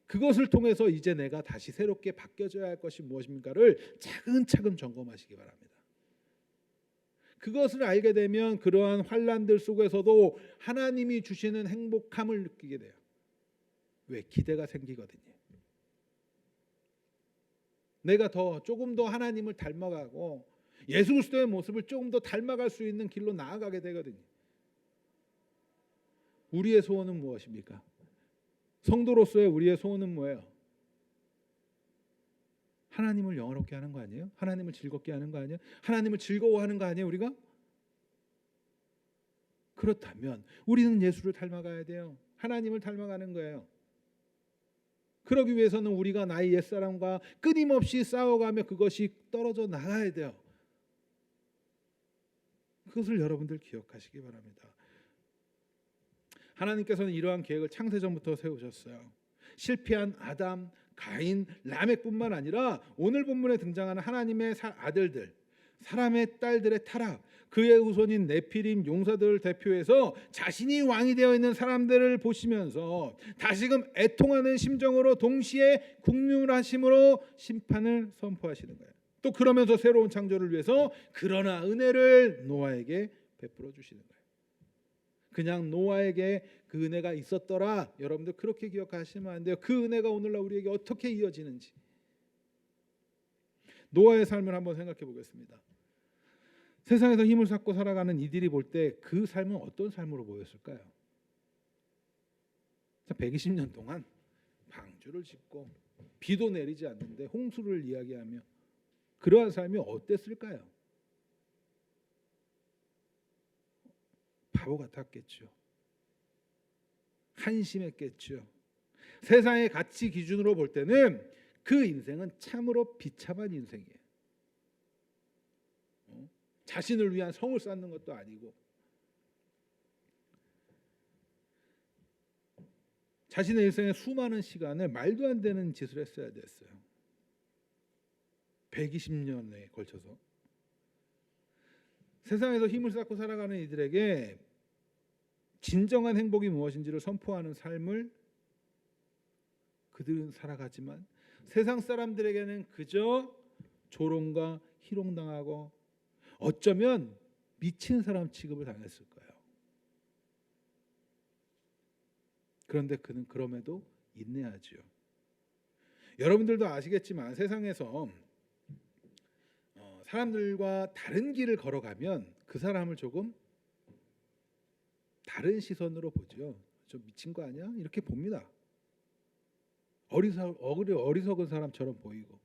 그것을 통해서 이제 내가 다시 새롭게 바뀌어져야 할 것이 무엇입니까를 차근차근 점검하시기 바랍니다. 그것을 알게 되면 그러한 환난들 속에서도 하나님이 주시는 행복함을 느끼게 돼요. 왜? 기대가 생기거든요. 내가 조금 더 하나님을 닮아가고 예수 그리스도의 모습을 조금 더 닮아갈 수 있는 길로 나아가게 되거든요. 우리의 소원은 무엇입니까? 성도로서의 우리의 소원은 뭐예요? 하나님을 영화롭게 하는 거 아니에요? 하나님을 즐겁게 하는 거 아니에요? 하나님을 즐거워하는 거 아니에요? 우리가? 그렇다면 우리는 예수를 닮아가야 돼요. 하나님을 닮아가는 거예요. 그러기 위해서는 우리가 나의 옛사람과 끊임없이 싸워가며 그것이 떨어져 나가야 돼요. 그것을 여러분들 기억하시기 바랍니다. 하나님께서는 이러한 계획을 창세전부터 세우셨어요. 실패한 아담, 가인, 라멕뿐만 아니라 오늘 본문에 등장하는 하나님의 아들들, 사람의 딸들의 타락, 그의 후손인 네피림 용사들을 대표해서 자신이 왕이 되어 있는 사람들을 보시면서 다시금 애통하는 심정으로 동시에 국률하심으로 심판을 선포하시는 거예요. 또 그러면서 새로운 창조를 위해서 그러나 은혜를 노아에게 베풀어 주시는 거예요. 그냥 노아에게 그 은혜가 있었더라. 여러분들 그렇게 기억하시면 안 돼요. 그 은혜가 오늘날 우리에게 어떻게 이어지는지. 노아의 삶을 한번 생각해 보겠습니다. 세상에서 힘을 쌓고 살아가는 이들이 볼 때 그 삶은 어떤 삶으로 보였을까요? 120년 동안 방주를 짓고 비도 내리지 않는데 홍수를 이야기하며 그러한 삶이 어땠을까요? 바보 같았겠죠. 한심했겠죠. 세상의 가치 기준으로 볼 때는 그 인생은 참으로 비참한 인생이에요. 자신을 위한 성을 쌓는 것도 아니고 자신의 일생의 수많은 시간을 말도 안 되는 짓을 했어야 됐어요. 120년에 걸쳐서 세상에서 힘을 쌓고 살아가는 이들에게 진정한 행복이 무엇인지를 선포하는 삶을 그들은 살아가지만 세상 사람들에게는 그저 조롱과 희롱당하고 어쩌면 미친 사람 취급을 당했을 거예요. 그런데 그는 그럼에도 인내하지요. 여러분들도 아시겠지만 세상에서 사람들과 다른 길을 걸어가면 그 사람을 조금 다른 시선으로 보죠. 좀 미친 거 아니야? 이렇게 봅니다. 어리석은 사람처럼 보이고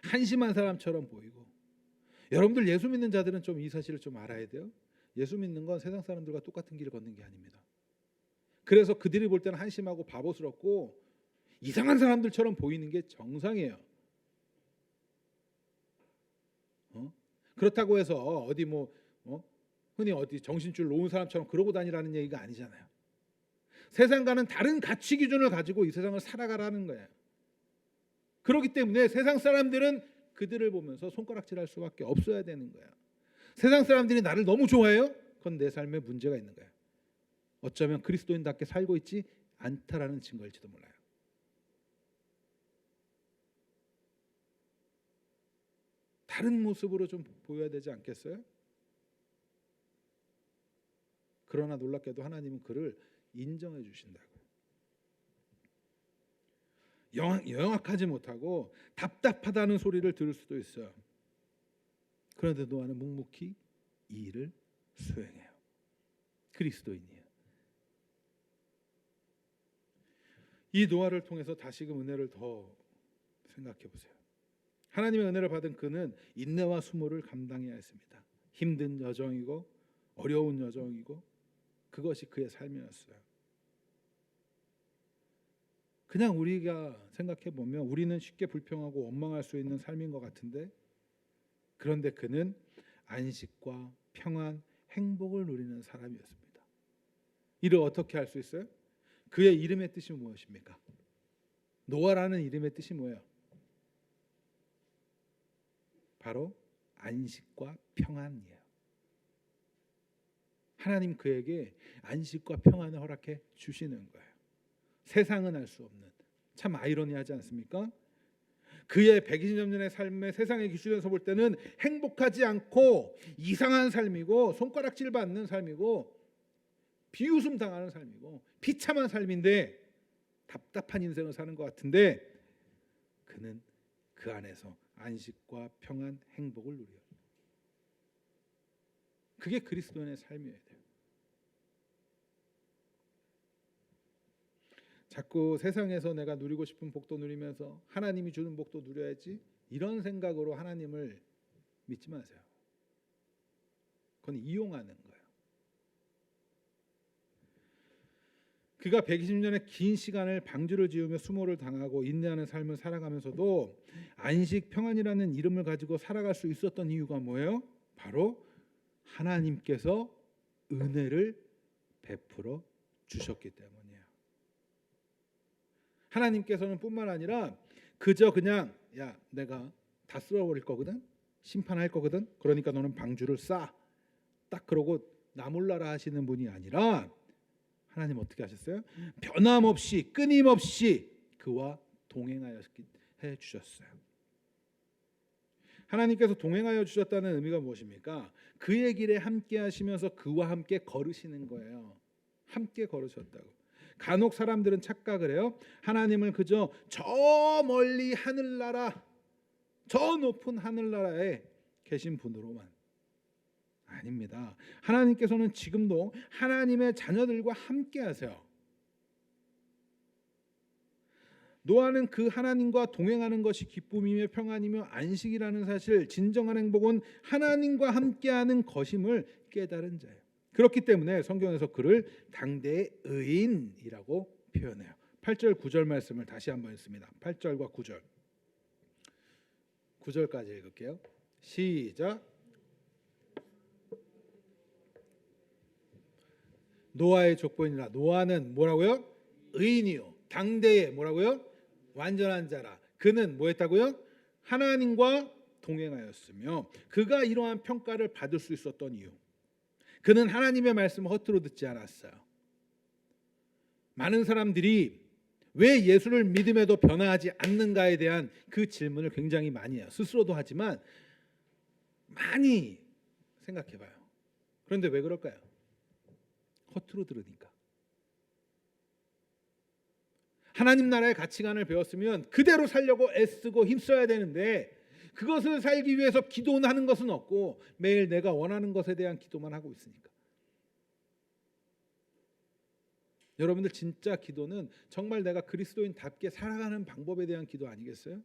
한심한 사람처럼 보이고. 여러분들 예수 믿는 자들은 좀 이 사실을 좀 알아야 돼요. 예수 믿는 건 세상 사람들과 똑같은 길을 걷는 게 아닙니다. 그래서 그들이 볼 때는 한심하고 바보스럽고 이상한 사람들처럼 보이는 게 정상이에요. 그렇다고 해서 어디 흔히 어디 정신줄 놓은 사람처럼 그러고 다니라는 얘기가 아니잖아요. 세상과는 다른 가치 기준을 가지고 이 세상을 살아가라는 거예요. 그렇기 때문에 세상 사람들은 그들을 보면서 손가락질할 수밖에 없어야 되는 거예요. 세상 사람들이 나를 너무 좋아해요? 그건 내 삶에 문제가 있는 거예요. 어쩌면 그리스도인답게 살고 있지 않다라는 증거일지도 몰라요. 다른 모습으로 좀 보여야 되지 않겠어요? 그러나 놀랍게도 하나님은 그를 인정해 주신다고요. 영악하지 못하고 답답하다는 소리를 들을 수도 있어요. 그런데 노아는 묵묵히 이 일을 수행해요. 그리스도인이에요. 이 노아를 통해서 다시금 은혜를 더 생각해 보세요. 하나님의 은혜를 받은 그는 인내와 수모를 감당해야 했습니다. 힘든 여정이고 어려운 여정이고 그것이 그의 삶이었어요. 그냥 우리가 생각해 보면 우리는 쉽게 불평하고 원망할 수 있는 삶인 것 같은데, 그런데 그는 안식과 평안, 행복을 누리는 사람이었습니다. 이를 어떻게 할 수 있어요? 그의 이름의 뜻이 무엇입니까? 노아라는 이름의 뜻이 뭐예요? 바로 안식과 평안이에요. 하나님 그에게 안식과 평안을 허락해 주시는 거예요. 세상은 알 수 없는, 참 아이러니하지 않습니까? 그의 120년의 삶의 세상의 기준에서 볼 때는 행복하지 않고 이상한 삶이고 손가락질 받는 삶이고 비웃음 당하는 삶이고 비참한 삶인데 답답한 인생을 사는 것 같은데, 그는 그 안에서 안식과 평안, 행복을 누려요. 그게 그리스도인의 삶이어야 돼요. 자꾸 세상에서 내가 누리고 싶은 복도 누리면서 하나님이 주는 복도 누려야지, 이런 생각으로 하나님을 믿지 마세요. 그건 이용하는 거예요. 그가 120년의 긴 시간을 방주를 지으며 수모를 당하고 인내하는 삶을 살아가면서도 안식, 평안이라는 이름을 가지고 살아갈 수 있었던 이유가 뭐예요? 바로 하나님께서 은혜를 베풀어 주셨기 때문이에요. 하나님께서는 뿐만 아니라 그저 그냥 야 내가 다 쓸어버릴 거거든, 심판할 거거든, 그러니까 너는 방주를 쌓아, 딱 그러고 나 몰라라 하시는 분이 아니라 하나님 어떻게 하셨어요? 변함없이 끊임없이 그와 동행하여 해 주셨어요. 하나님께서 동행하여 주셨다는 의미가 무엇입니까? 그의 길에 함께 하시면서 그와 함께 걸으시는 거예요. 함께 걸으셨다고. 간혹 사람들은 착각을 해요. 하나님을 그저 저 멀리 하늘나라, 저 높은 하늘나라에 계신 분으로만. 아닙니다. 하나님께서는 지금도 하나님의 자녀들과 함께 하세요. 노아는 그 하나님과 동행하는 것이 기쁨이며 평안이며 안식이라는 사실, 진정한 행복은 하나님과 함께하는 것임을 깨달은 자예요. 그렇기 때문에 성경에서 그를 당대의 의인이라고 표현해요. 8절 9절 말씀을 다시 한번 읽습니다. 8절과 9절. 9절까지 읽을게요. 시작. 노아의 족보이니라. 노아는 뭐라고요? 의인이요. 당대의 뭐라고요? 완전한 자라. 그는 뭐 했다고요? 하나님과 동행하였으며 그가 이러한 평가를 받을 수 있었던 이유, 그는 하나님의 말씀을 허투루 듣지 않았어요. 많은 사람들이 왜 예수를 믿음에도 변화하지 않는가에 대한 그 질문을 굉장히 많이 해요. 스스로도 하지만 많이 생각해봐요. 그런데 왜 그럴까요? 허투루 들으니까. 하나님 나라의 가치관을 배웠으면 그대로 살려고 애쓰고 힘써야 되는데, 그것을 살기 위해서 기도하는 것은 없고 매일 내가 원하는 것에 대한 기도만 하고 있으니까. 여러분들 진짜 기도는 정말 내가 그리스도인답게 살아가는 방법에 대한 기도 아니겠어요?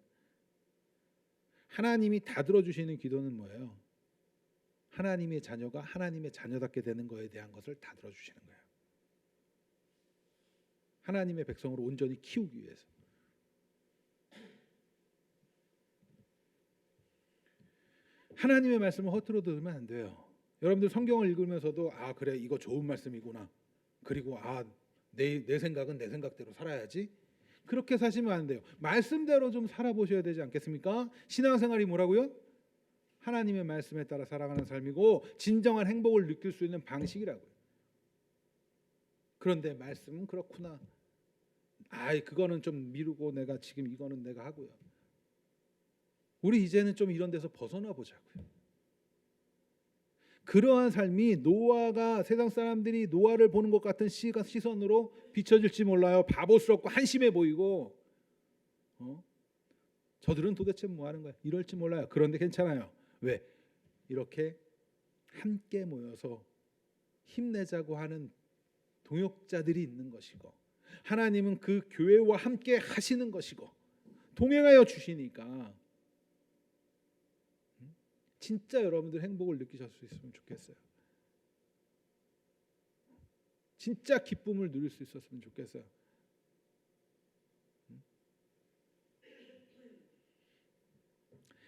하나님이 다 들어주시는 기도는 뭐예요? 하나님의 자녀가 하나님의 자녀답게 되는 것에 대한 것을 다 들어주시는 거예요. 하나님의 백성으로 온전히 키우기 위해서. 하나님의 말씀을 허투루 들으면 안 돼요. 여러분들 성경을 읽으면서도 아 그래 이거 좋은 말씀이구나, 그리고 내 생각은 내 생각대로 살아야지, 그렇게 사시면 안 돼요. 말씀대로 좀 살아보셔야 되지 않겠습니까? 신앙생활이 뭐라고요? 하나님의 말씀에 따라 살아가는 삶이고 진정한 행복을 느낄 수 있는 방식이라고요. 그런데 말씀은 그렇구나, 그거는 좀 미루고 내가 지금 이거는 내가 하고요. 우리 이제는 좀 이런 데서 벗어나 보자고요. 그러한 삶이 노아가, 세상 사람들이 노아를 보는 것 같은 시선으로 비춰질지 몰라요. 바보스럽고 한심해 보이고 저들은 도대체 뭐 하는 거야 이럴지 몰라요. 그런데 괜찮아요. 왜? 이렇게 함께 모여서 힘내자고 하는 동역자들이 있는 것이고, 하나님은 그 교회와 함께 하시는 것이고 동행하여 주시니까 진짜 여러분들 행복을 느끼실 수 있으면 좋겠어요. 진짜 기쁨을 누릴 수 있었으면 좋겠어요.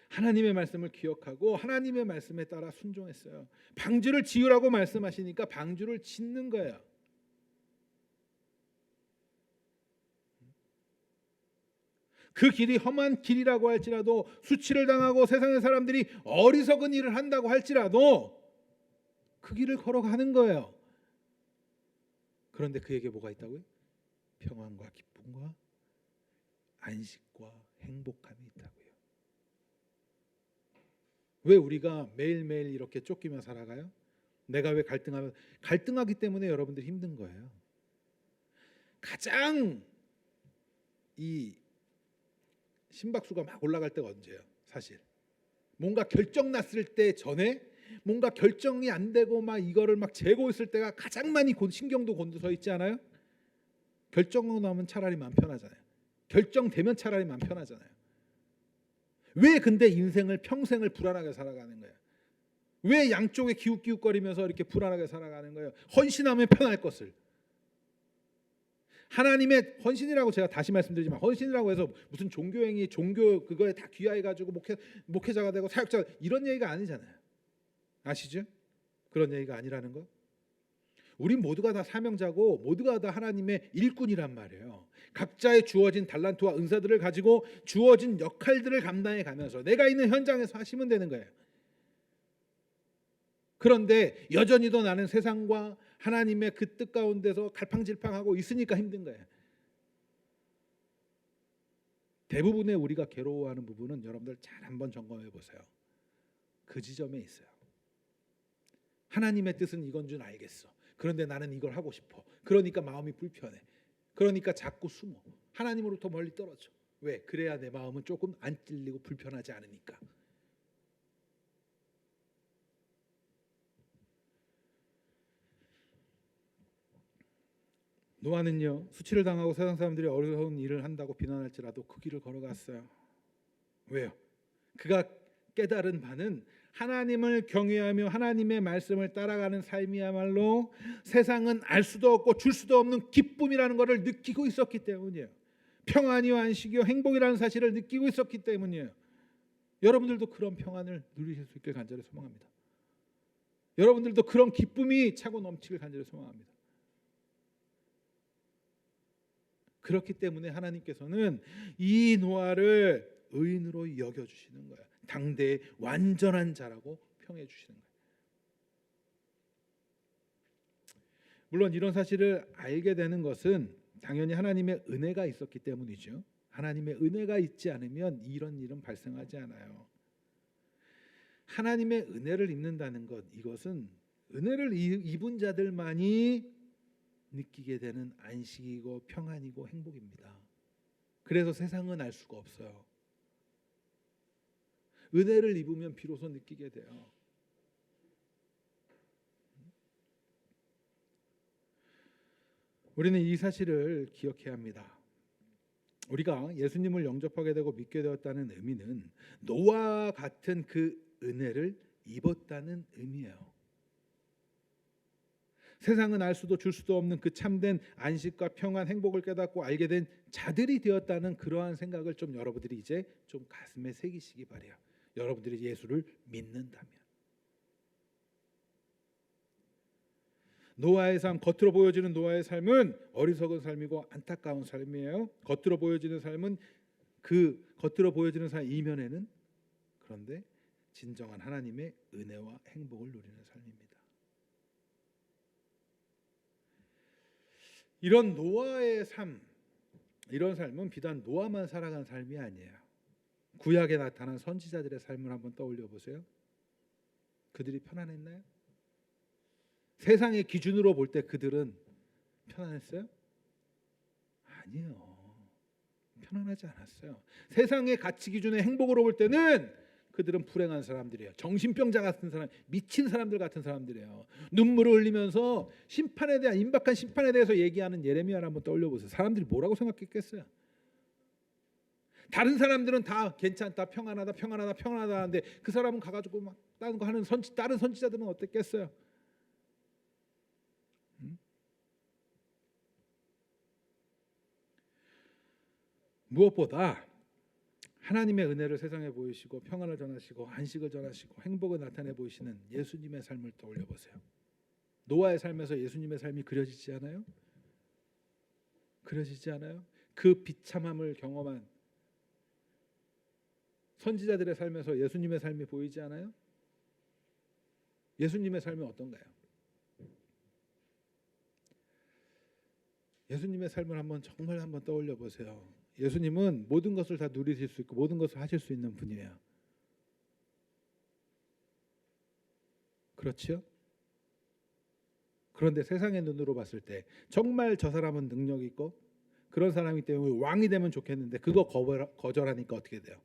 하나님의 말씀을 기억하고 하나님의 말씀에 따라 순종했어요. 방주를 지으라고 말씀하시니까 방주를 짓는 거예요. 그 길이 험한 길이라고 할지라도, 수치를 당하고 세상의 사람들이 어리석은 일을 한다고 할지라도 그 길을 걸어가는 거예요. 그런데 그에게 뭐가 있다고요? 평안과 기쁨과 안식과 행복함이 있다고요. 왜 우리가 매일매일 이렇게 쫓기며 살아가요? 내가 왜 갈등하기 때문에 여러분들이 힘든 거예요. 가장 이 심박수가 막 올라갈 때가 언제예요? 사실 뭔가 결정 났을 때 전에, 뭔가 결정이 안 되고 막 이거를 막 재고 있을 때가 가장 많이 신경도 곤두서 있지 않아요? 결정하고 나면 차라리 마음 편하잖아요. 결정되면 차라리 마음 편하잖아요. 왜 근데 인생을 평생을 불안하게 살아가는 거예요? 왜 양쪽에 기웃기웃거리면서 이렇게 불안하게 살아가는 거예요? 헌신하면 편할 것을. 하나님의 헌신이라고 제가 다시 말씀드리지만, 헌신이라고 해서 무슨 종교행위, 종교 그거에 다 귀하해가지고 목회자가 되고 사역자 이런 얘기가 아니잖아요. 아시죠? 그런 얘기가 아니라는 거. 우린 모두가 다 사명자고 모두가 다 하나님의 일꾼이란 말이에요. 각자의 주어진 달란트와 은사들을 가지고 주어진 역할들을 감당해 가면서 내가 있는 현장에서 하시면 되는 거예요. 그런데 여전히도 나는 세상과 하나님의 그 뜻 가운데서 갈팡질팡하고 있으니까 힘든 거예요. 대부분의 우리가 괴로워하는 부분은 여러분들 잘 한번 점검해 보세요. 그 지점에 있어요. 하나님의 뜻은 이건 줄 알겠어. 그런데 나는 이걸 하고 싶어. 그러니까 마음이 불편해. 그러니까 자꾸 숨어. 하나님으로부터 멀리 떨어져. 왜? 그래야 내 마음은 조금 안 찔리고 불편하지 않으니까. 노아는요, 수치를 당하고 세상 사람들이 어려운 일을 한다고 비난할지라도 그 길을 걸어갔어요. 왜요? 그가 깨달은 바는 하나님을 경외하며 하나님의 말씀을 따라가는 삶이야말로 세상은 알 수도 없고 줄 수도 없는 기쁨이라는 것을 느끼고 있었기 때문이에요. 평안이요 안식이요 행복이라는 사실을 느끼고 있었기 때문이에요. 여러분들도 그런 평안을 누리실 수 있길 간절히 소망합니다. 여러분들도 그런 기쁨이 차고 넘치길 간절히 소망합니다. 그렇기 때문에 하나님께서는 이 노아를 의인으로 여겨주시는 거예요. 당대의 완전한 자라고 평해 주시는 거예요. 물론 이런 사실을 알게 되는 것은 당연히 하나님의 은혜가 있었기 때문이죠. 하나님의 은혜가 있지 않으면 이런 일은 발생하지 않아요. 하나님의 은혜를 입는다는 것, 이것은 은혜를 입은 자들만이 느끼게 되는 안식이고 평안이고 행복입니다. 그래서 세상은 알 수가 없어요. 은혜를 입으면 비로소 느끼게 돼요. 우리는 이 사실을 기억해야 합니다. 우리가 예수님을 영접하게 되고 믿게 되었다는 의미는 노아와 같은 그 은혜를 입었다는 의미예요. 세상은 알 수도 줄 수도 없는 그 참된 안식과 평안, 행복을 깨닫고 알게 된 자들이 되었다는 그러한 생각을 좀 여러분들이 이제 좀 가슴에 새기시기 바라요. 여러분들이 예수를 믿는다면. 노아의 삶, 겉으로 보여지는 노아의 삶은 어리석은 삶이고 안타까운 삶이에요. 겉으로 보여지는 삶은 그 겉으로 보여지는 삶 이면에는 그런데 진정한 하나님의 은혜와 행복을 누리는 삶입니다. 이런 노아의 삶, 이런 삶은 비단 노아만 살아간 삶이 아니에요. 구약에 나타난 선지자들의 삶을 한번 떠올려 보세요. 그들이 편안했나요? 세상의 기준으로 볼 때 그들은 편안했어요? 아니요. 편안하지 않았어요. 세상의 가치 기준의 행복으로 볼 때는 그들은 불행한 사람들이에요. 정신병자 같은 사람, 미친 사람들 같은 사람들이에요. 눈물을 흘리면서 심판에 대한 임박한 심판에 대해서 얘기하는 예레미야를 한번 떠올려 보세요. 사람들이 뭐라고 생각했겠어요? 다른 사람들은 다 괜찮다, 평안하다, 평안하다, 평안하다 하는데 그 사람은 가가지고 막 다른 거 하는 다른 선지자들은 어땠겠어요? 무엇보다 하나님의 은혜를 세상에 보이시고 평안을 전하시고 안식을 전하시고 행복을 나타내 보이시는 예수님의 삶을 떠올려 보세요. 노아의 삶에서 예수님의 삶이 그려지지 않아요? 그려지지 않아요? 그 비참함을 경험한 선지자들의 삶에서 예수님의 삶이 보이지 않아요? 예수님의 삶이 어떤가요? 예수님의 삶을 정말 한번 떠올려 보세요. 예수님은 모든 것을 다 누리실 수 있고 모든 것을 하실 수 있는 분이에요. 그렇죠? 그런데 세상의 눈으로 봤을 때 정말 저 사람은 능력 있고 그런 사람이기 때문에 왕이 되면 좋겠는데 그거 거절하니까 어떻게 돼요?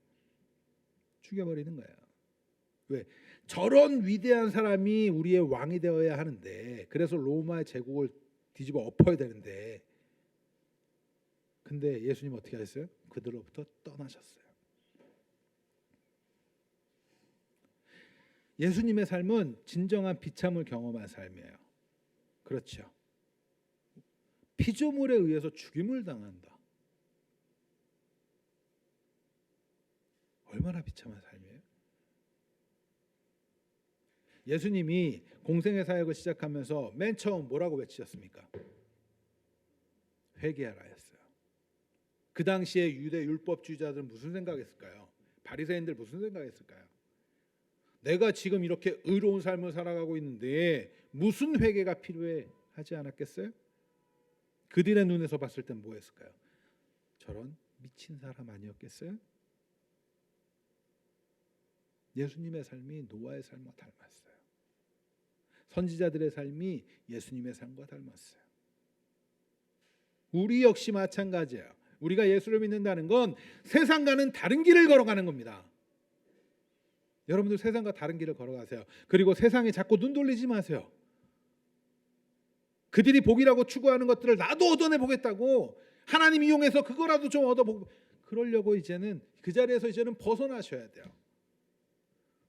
죽여버리는 거예요. 왜? 저런 위대한 사람이 우리의 왕이 되어야 하는데, 그래서 로마의 제국을 뒤집어 엎어야 되는데, 근데 예수님 어떻게 하셨어요? 그들로부터 떠나셨어요. 예수님의 삶은 진정한 비참을 경험한 삶이에요. 그렇죠. 피조물에 의해서 죽임을 당한다. 얼마나 비참한 삶이에요. 예수님이 공생의 사역을 시작하면서 맨 처음 뭐라고 외치셨습니까? 회개하라 했어요. 그 당시에 유대 율법주의자들은 무슨 생각했을까요? 바리새인들 무슨 생각했을까요? 내가 지금 이렇게 의로운 삶을 살아가고 있는데 무슨 회개가 필요해 하지 않았겠어요? 그들의 눈에서 봤을 땐 뭐였을까요? 저런 미친 사람 아니었겠어요? 예수님의 삶이 노아의 삶과 닮았어요. 선지자들의 삶이 예수님의 삶과 닮았어요. 우리 역시 마찬가지예요. 우리가 예수를 믿는다는 건 세상과는 다른 길을 걸어가는 겁니다. 여러분들 세상과 다른 길을 걸어가세요. 그리고 세상에 자꾸 눈 돌리지 마세요. 그들이 복이라고 추구하는 것들을 나도 얻어내 보겠다고 하나님 이용해서 그거라도 좀 얻어보고 그러려고 이제는 그 자리에서 이제는 벗어나셔야 돼요.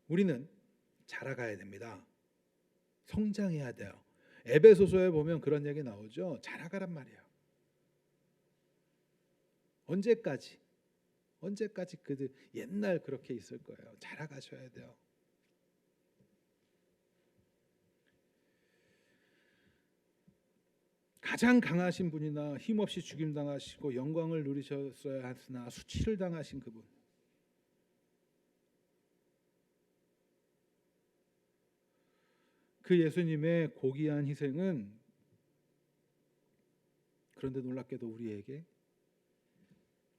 우리는 자라가야 됩니다. 성장해야 돼요. 에베소서에 보면 그런 얘기 나오죠. 자라가란 말이에요. 언제까지 그들 옛날 그렇게 있을 거예요. 자라가셔야 돼요. 가장 강하신 분이나 힘없이 죽임당하시고 영광을 누리셨어야 하으나 수치를 당하신 그분, 그 예수님의 고귀한 희생은 그런데 놀랍게도 우리에게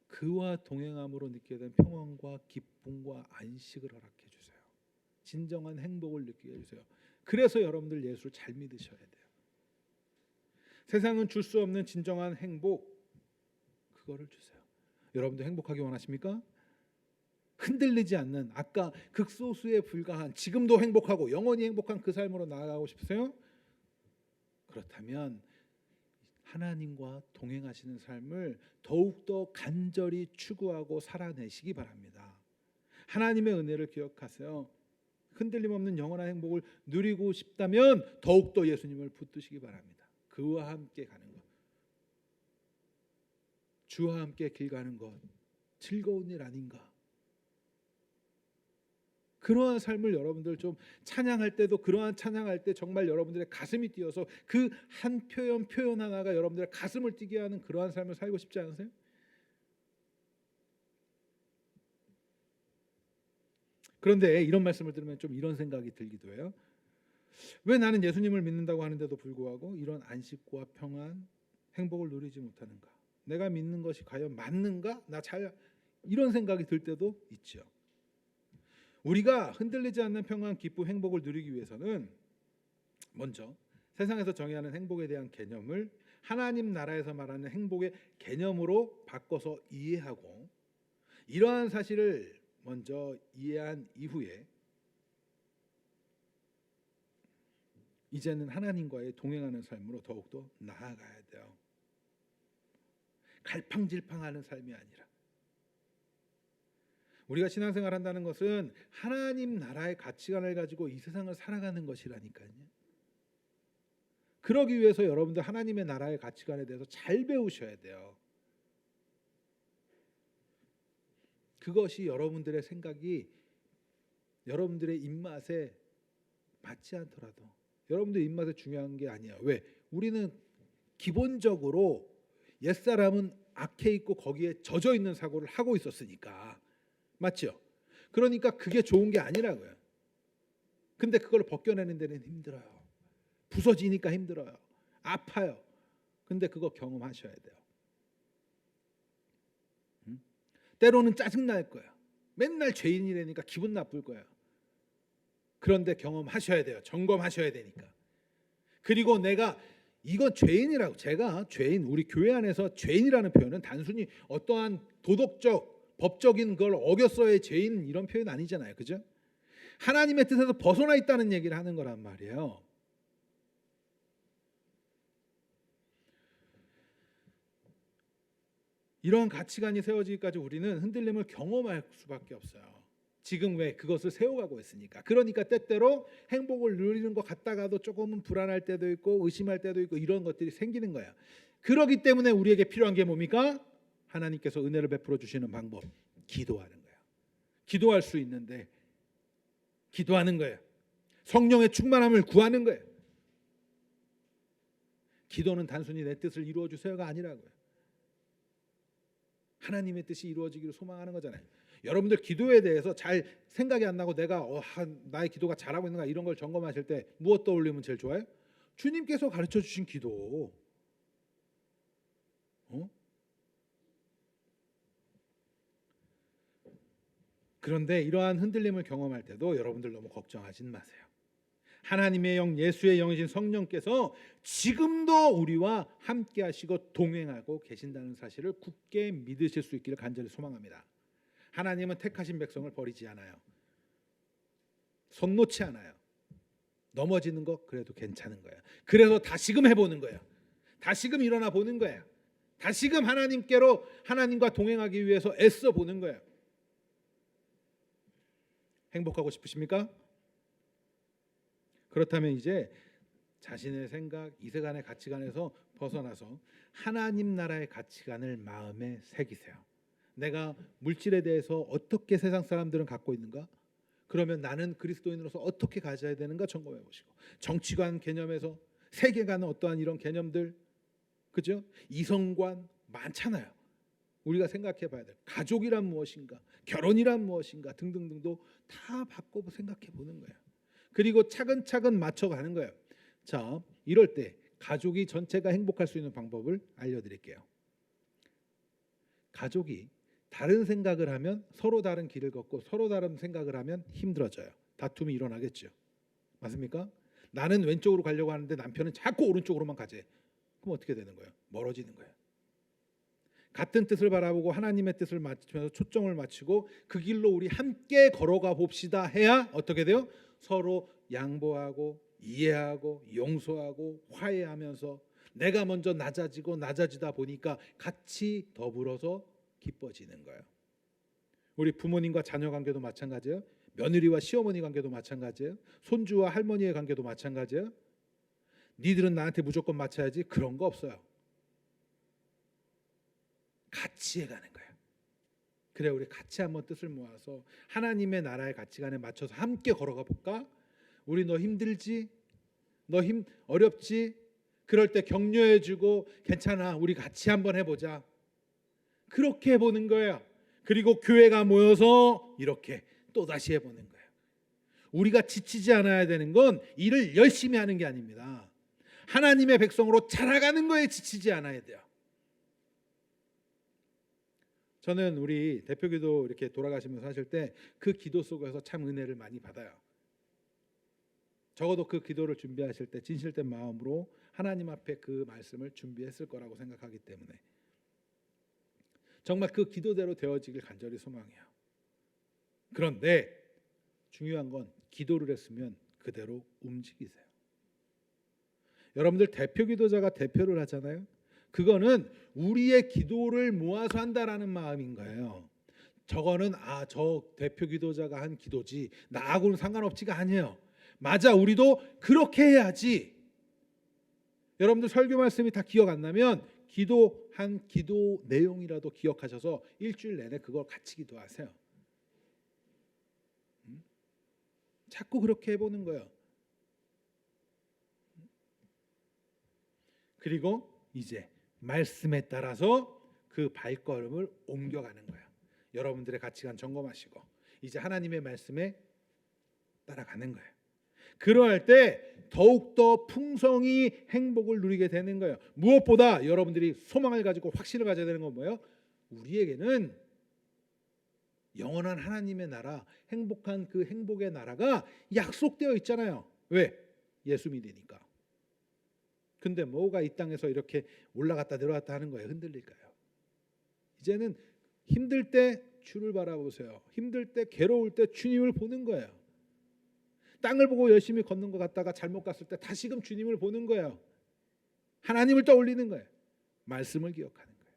그와 동행함으로 느끼게 된 평안과 기쁨과 안식을 허락해 주세요. 진정한 행복을 느끼게 해주세요. 그래서 여러분들 예수를 잘 믿으셔야 돼요. 세상은 줄 수 없는 진정한 행복, 그거를 주세요. 여러분도 행복하기 원하십니까? 흔들리지 않는 아까 극소수에 불과한 지금도 행복하고 영원히 행복한 그 삶으로 나아가고 싶으세요? 그렇다면 하나님과 동행하시는 삶을 더욱더 간절히 추구하고 살아내시기 바랍니다. 하나님의 은혜를 기억하세요. 흔들림 없는 영원한 행복을 누리고 싶다면 더욱더 예수님을 붙드시기 바랍니다. 그와 함께 가는 것, 주와 함께 길 가는 것 즐거운 일 아닌가? 그러한 삶을 여러분들 좀 찬양할 때도 그러한 찬양할 때 정말 여러분들의 가슴이 뛰어서 그 한 표현 하나가 여러분들의 가슴을 뛰게 하는 그러한 삶을 살고 싶지 않으세요? 그런데 이런 말씀을 들으면 좀 이런 생각이 들기도 해요. 왜 나는 예수님을 믿는다고 하는데도 불구하고 이런 안식과 평안, 행복을 누리지 못하는가? 내가 믿는 것이 과연 맞는가? 이런 생각이 들 때도 있죠. 우리가 흔들리지 않는 평안, 기쁨, 행복을 누리기 위해서는 먼저 세상에서 정의하는 행복에 대한 개념을 하나님 나라에서 말하는 행복의 개념으로 바꿔서 이해하고 이러한 사실을 먼저 이해한 이후에 이제는 하나님과의 동행하는 삶으로 더욱더 나아가야 돼요. 갈팡질팡하는 삶이 아니라 우리가 신앙생활 한다는 것은 하나님 나라의 가치관을 가지고 이 세상을 살아가는 것이라니까요. 그러기 위해서 여러분들 하나님의 나라의 가치관에 대해서 잘 배우셔야 돼요. 그것이 여러분들의 생각이 여러분들의 입맛에 맞지 않더라도 여러분들 입맛에 중요한 게 아니야. 왜? 우리는 기본적으로 옛사람은 악해 있고 거기에 젖어 있는 사고를 하고 있었으니까. 맞죠? 그러니까 그게 좋은 게 아니라고요. 근데 그걸 벗겨내는 데는 힘들어요. 부서지니까 힘들어요. 아파요. 근데 그거 경험하셔야 돼요. 때로는 짜증날 거야. 맨날 죄인이라니까 기분 나쁠 거야. 그런데 경험하셔야 돼요. 점검하셔야 되니까. 그리고 내가 이건 죄인이라고, 제가 죄인, 우리 교회 안에서 죄인이라는 표현은 단순히 어떠한 도덕적, 법적인 걸 어겼어의 죄인 이런 표현 아니잖아요. 그죠? 하나님의 뜻에서 벗어나 있다는 얘기를 하는 거란 말이에요. 이러한 가치관이 세워지기까지 우리는 흔들림을 경험할 수밖에 없어요. 지금 왜 그것을 세워가고 있으니까. 그러니까 때때로 행복을 누리는 것 같다가도 조금은 불안할 때도 있고 의심할 때도 있고 이런 것들이 생기는 거야. 그러기 때문에 우리에게 필요한 게 뭡니까? 하나님께서 은혜를 베풀어 주시는 방법, 기도하는 거야. 기도할 수 있는데 기도하는 거예요. 성령의 충만함을 구하는 거예요. 기도는 단순히 내 뜻을 이루어 주세요가 아니라고요. 하나님의 뜻이 이루어지기를 소망하는 거잖아요. 여러분들 기도에 대해서 잘 생각이 안 나고 내가 나의 기도가 잘하고 있는가 이런 걸 점검하실 때 무엇 떠올리면 제일 좋아요? 주님께서 가르쳐 주신 기도. 그런데 이러한 흔들림을 경험할 때도 여러분들 너무 걱정하진 마세요. 하나님의 영, 예수의 영이신 성령께서 지금도 우리와 함께 하시고 동행하고 계신다는 사실을 굳게 믿으실 수 있기를 간절히 소망합니다. 하나님은 택하신 백성을 버리지 않아요. 손 놓지 않아요. 넘어지는 거 그래도 괜찮은 거예요. 그래서 다시금 해보는 거예요. 다시금 일어나 보는 거예요. 다시금 하나님께로 하나님과 동행하기 위해서 애써 보는 거예요. 행복하고 싶으십니까? 그렇다면 이제 자신의 생각, 이 세간의 가치관에서 벗어나서 하나님 나라의 가치관을 마음에 새기세요. 내가 물질에 대해서 어떻게 세상 사람들은 갖고 있는가? 그러면 나는 그리스도인으로서 어떻게 가져야 되는가 점검해 보시고, 정치관 개념에서 세계관은 어떠한 이런 개념들, 그죠? 이성관 많잖아요. 우리가 생각해 봐야 돼요. 가족이란 무엇인가? 결혼이란 무엇인가? 등등등도 다 바꿔 생각해 보는 거예요. 그리고 차근차근 맞춰가는 거예요. 자, 이럴 때 가족이 전체가 행복할 수 있는 방법을 알려드릴게요. 가족이 다른 생각을 하면 서로 다른 길을 걷고 서로 다른 생각을 하면 힘들어져요. 다툼이 일어나겠죠. 맞습니까? 나는 왼쪽으로 가려고 하는데 남편은 자꾸 오른쪽으로만 가재. 그럼 어떻게 되는 거예요? 멀어지는 거예요. 같은 뜻을 바라보고 하나님의 뜻을 맞추면서 초점을 맞추고 그 길로 우리 함께 걸어가 봅시다 해야 어떻게 돼요? 서로 양보하고 이해하고 용서하고 화해하면서 내가 먼저 낮아지다 보니까 같이 더불어서 기뻐지는 거예요. 우리 부모님과 자녀 관계도 마찬가지예요. 며느리와 시어머니 관계도 마찬가지예요. 손주와 할머니의 관계도 마찬가지예요. 니들은 나한테 무조건 맞춰야지 그런 거 없어요. 같이 해가는 거예요. 그래, 우리 같이 한번 뜻을 모아서 하나님의 나라의 가치관에 맞춰서 함께 걸어가 볼까? 우리 너 힘들지? 너 어렵지? 그럴 때 격려해주고 괜찮아, 우리 같이 한번 해보자. 그렇게 해보는 거예요. 그리고 교회가 모여서 이렇게 또다시 해보는 거예요. 우리가 지치지 않아야 되는 건 일을 열심히 하는 게 아닙니다. 하나님의 백성으로 자라가는 거에 지치지 않아야 돼요. 저는 우리 대표기도 이렇게 돌아가시면서 하실 때 그 기도 속에서 참 은혜를 많이 받아요. 적어도 그 기도를 준비하실 때 진실된 마음으로 하나님 앞에 그 말씀을 준비했을 거라고 생각하기 때문에 정말 그 기도대로 되어지길 간절히 소망해요. 그런데 중요한 건 기도를 했으면 그대로 움직이세요. 여러분들 대표 기도자가 대표를 하잖아요. 그거는 우리의 기도를 모아서 한다라는 마음인 거예요. 저거는 저 대표 기도자가 한 기도지 나하고는 상관없지가 아니에요. 맞아, 우리도 그렇게 해야지. 여러분들 설교 말씀이 다 기억 안 나면 기도한 기도 내용이라도 기억하셔서 일주일 내내 그걸 같이 기도하세요. 자꾸 그렇게 해보는 거예요. 그리고 이제 말씀에 따라서 그 발걸음을 옮겨가는 거예요. 여러분들의 가치관 점검하시고 이제 하나님의 말씀에 따라가는 거예요. 그러할 때 더욱더 풍성히 행복을 누리게 되는 거예요. 무엇보다 여러분들이 소망을 가지고 확신을 가져야 되는 건 뭐예요? 우리에게는 영원한 하나님의 나라, 행복한 그 행복의 나라가 약속되어 있잖아요. 왜? 예수 믿으니까. 근데 뭐가 이 땅에서 이렇게 올라갔다 내려갔다 하는 거예요? 흔들릴까요? 이제는 힘들 때 주를 바라보세요. 힘들 때, 괴로울 때 주님을 보는 거예요. 땅을 보고 열심히 걷는 것 같다가 잘못 갔을 때 다시금 주님을 보는 거예요. 하나님을 떠올리는 거예요. 말씀을 기억하는 거예요.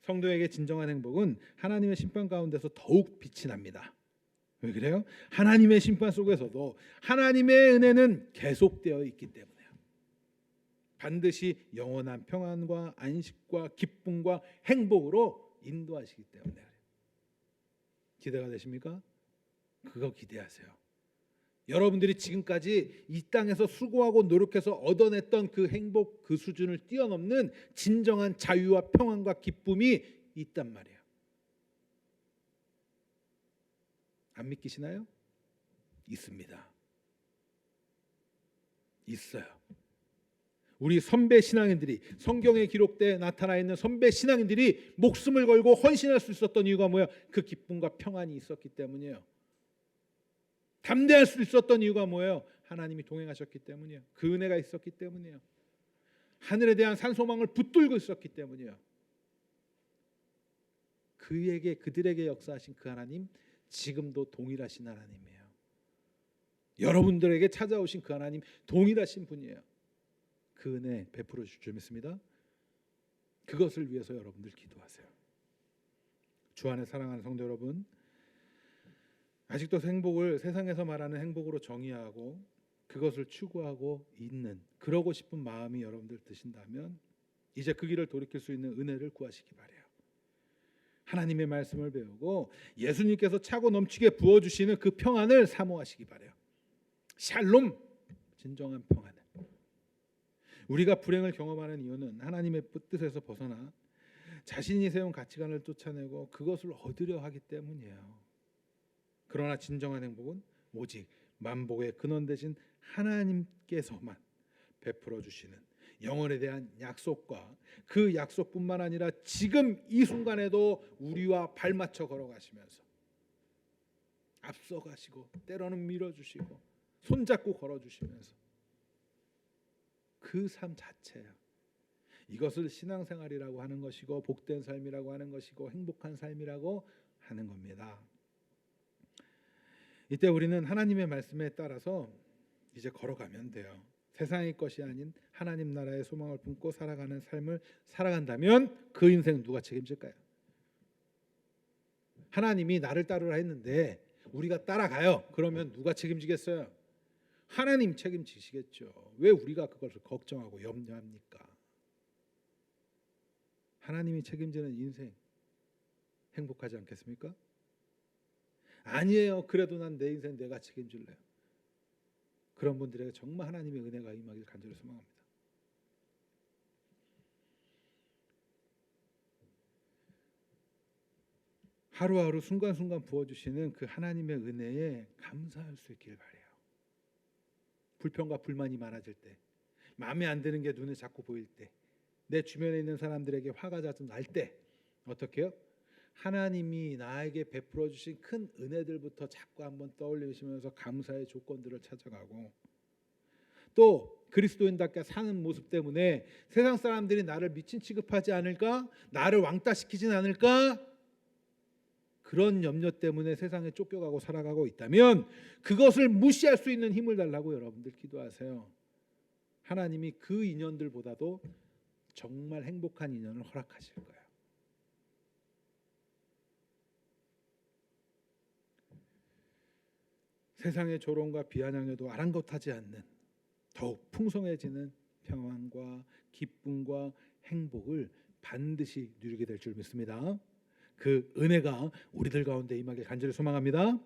성도에게 진정한 행복은 하나님의 심판 가운데서 더욱 빛이 납니다. 왜 그래요? 하나님의 심판 속에서도 하나님의 은혜는 계속되어 있기 때문에요. 반드시 영원한 평안과 안식과 기쁨과 행복으로 인도하시기 때문에 그래요. 기대가 되십니까? 그거 기대하세요. 여러분들이 지금까지 이 땅에서 수고하고 노력해서 얻어냈던 그 행복, 그 수준을 뛰어넘는 진정한 자유와 평안과 기쁨이 있단 말이에요. 안 믿기시나요? 있습니다. 있어요. 우리 선배 신앙인들이, 성경에 기록돼 나타나 있는 선배 신앙인들이 목숨을 걸고 헌신할 수 있었던 이유가 뭐예요? 그 기쁨과 평안이 있었기 때문이에요. 담대할 수 있었던 이유가 뭐예요? 하나님이 동행하셨기 때문이에요. 그 은혜가 있었기 때문이에요. 하늘에 대한 산소망을 붙들고 있었기 때문이에요. 그들에게 역사하신 그 하나님, 지금도 동일하신 하나님이에요. 여러분들에게 찾아오신 그 하나님, 동일하신 분이에요. 그 은혜 베풀어 주실 줄 믿습니다. 그것을 위해서 여러분들 기도하세요. 주 안에 사랑하는 성도 여러분, 아직도 행복을 세상에서 말하는 행복으로 정의하고 그것을 추구하고 있는, 그러고 싶은 마음이 여러분들 드신다면 이제 그 길을 돌이킬 수 있는 은혜를 구하시기 바라요. 하나님의 말씀을 배우고 예수님께서 차고 넘치게 부어주시는 그 평안을 사모하시기 바라요. 샬롬, 진정한 평안을. 우리가 불행을 경험하는 이유는 하나님의 뜻에서 벗어나 자신이 세운 가치관을 쫓아내고 그것을 얻으려 하기 때문이에요. 그러나 진정한 행복은 오직 만복의 근원 되신 하나님께서만 베풀어 주시는 영혼에 대한 약속과 그 약속뿐만 아니라 지금 이 순간에도 우리와 발맞춰 걸어가시면서 앞서가시고 때로는 밀어주시고 손잡고 걸어주시면서 그 삶 자체야. 이것을 신앙생활이라고 하는 것이고 복된 삶이라고 하는 것이고 행복한 삶이라고 하는 겁니다. 이때 우리는 하나님의 말씀에 따라서 이제 걸어가면 돼요. 세상의 것이 아닌 하나님 나라의 소망을 품고 살아가는 삶을 살아간다면 그 인생 누가 책임질까요? 하나님이 나를 따르라 했는데 우리가 따라가요. 그러면 누가 책임지겠어요? 하나님 책임지시겠죠. 왜 우리가 그것을 걱정하고 염려합니까? 하나님이 책임지는 인생 행복하지 않겠습니까? 아니에요. 그래도 난 내 인생 내가 책임질래요. 그런 분들에게 정말 하나님의 은혜가 임하길 간절히 소망합니다. 하루하루 순간순간 부어주시는 그 하나님의 은혜에 감사할 수 있길 바라요. 불평과 불만이 많아질 때, 마음에 안 드는 게 눈에 자꾸 보일 때, 내 주변에 있는 사람들에게 화가 자주 날 때 어떻게 해요? 하나님이 나에게 베풀어 주신 큰 은혜들부터 자꾸 한번 떠올리시면서 감사의 조건들을 찾아가고, 또 그리스도인답게 사는 모습 때문에 세상 사람들이 나를 미친 취급하지 않을까? 나를 왕따시키진 않을까? 그런 염려 때문에 세상에 쫓겨가고 살아가고 있다면 그것을 무시할 수 있는 힘을 달라고 여러분들 기도하세요. 하나님이 그 인연들보다도 정말 행복한 인연을 허락하실 거예요. 세상의 조롱과 비아냥에도 아랑곳하지 않는 더욱 풍성해지는 평안과 기쁨과 행복을 반드시 누리게 될 줄 믿습니다. 그 은혜가 우리들 가운데 임하길 간절히 소망합니다.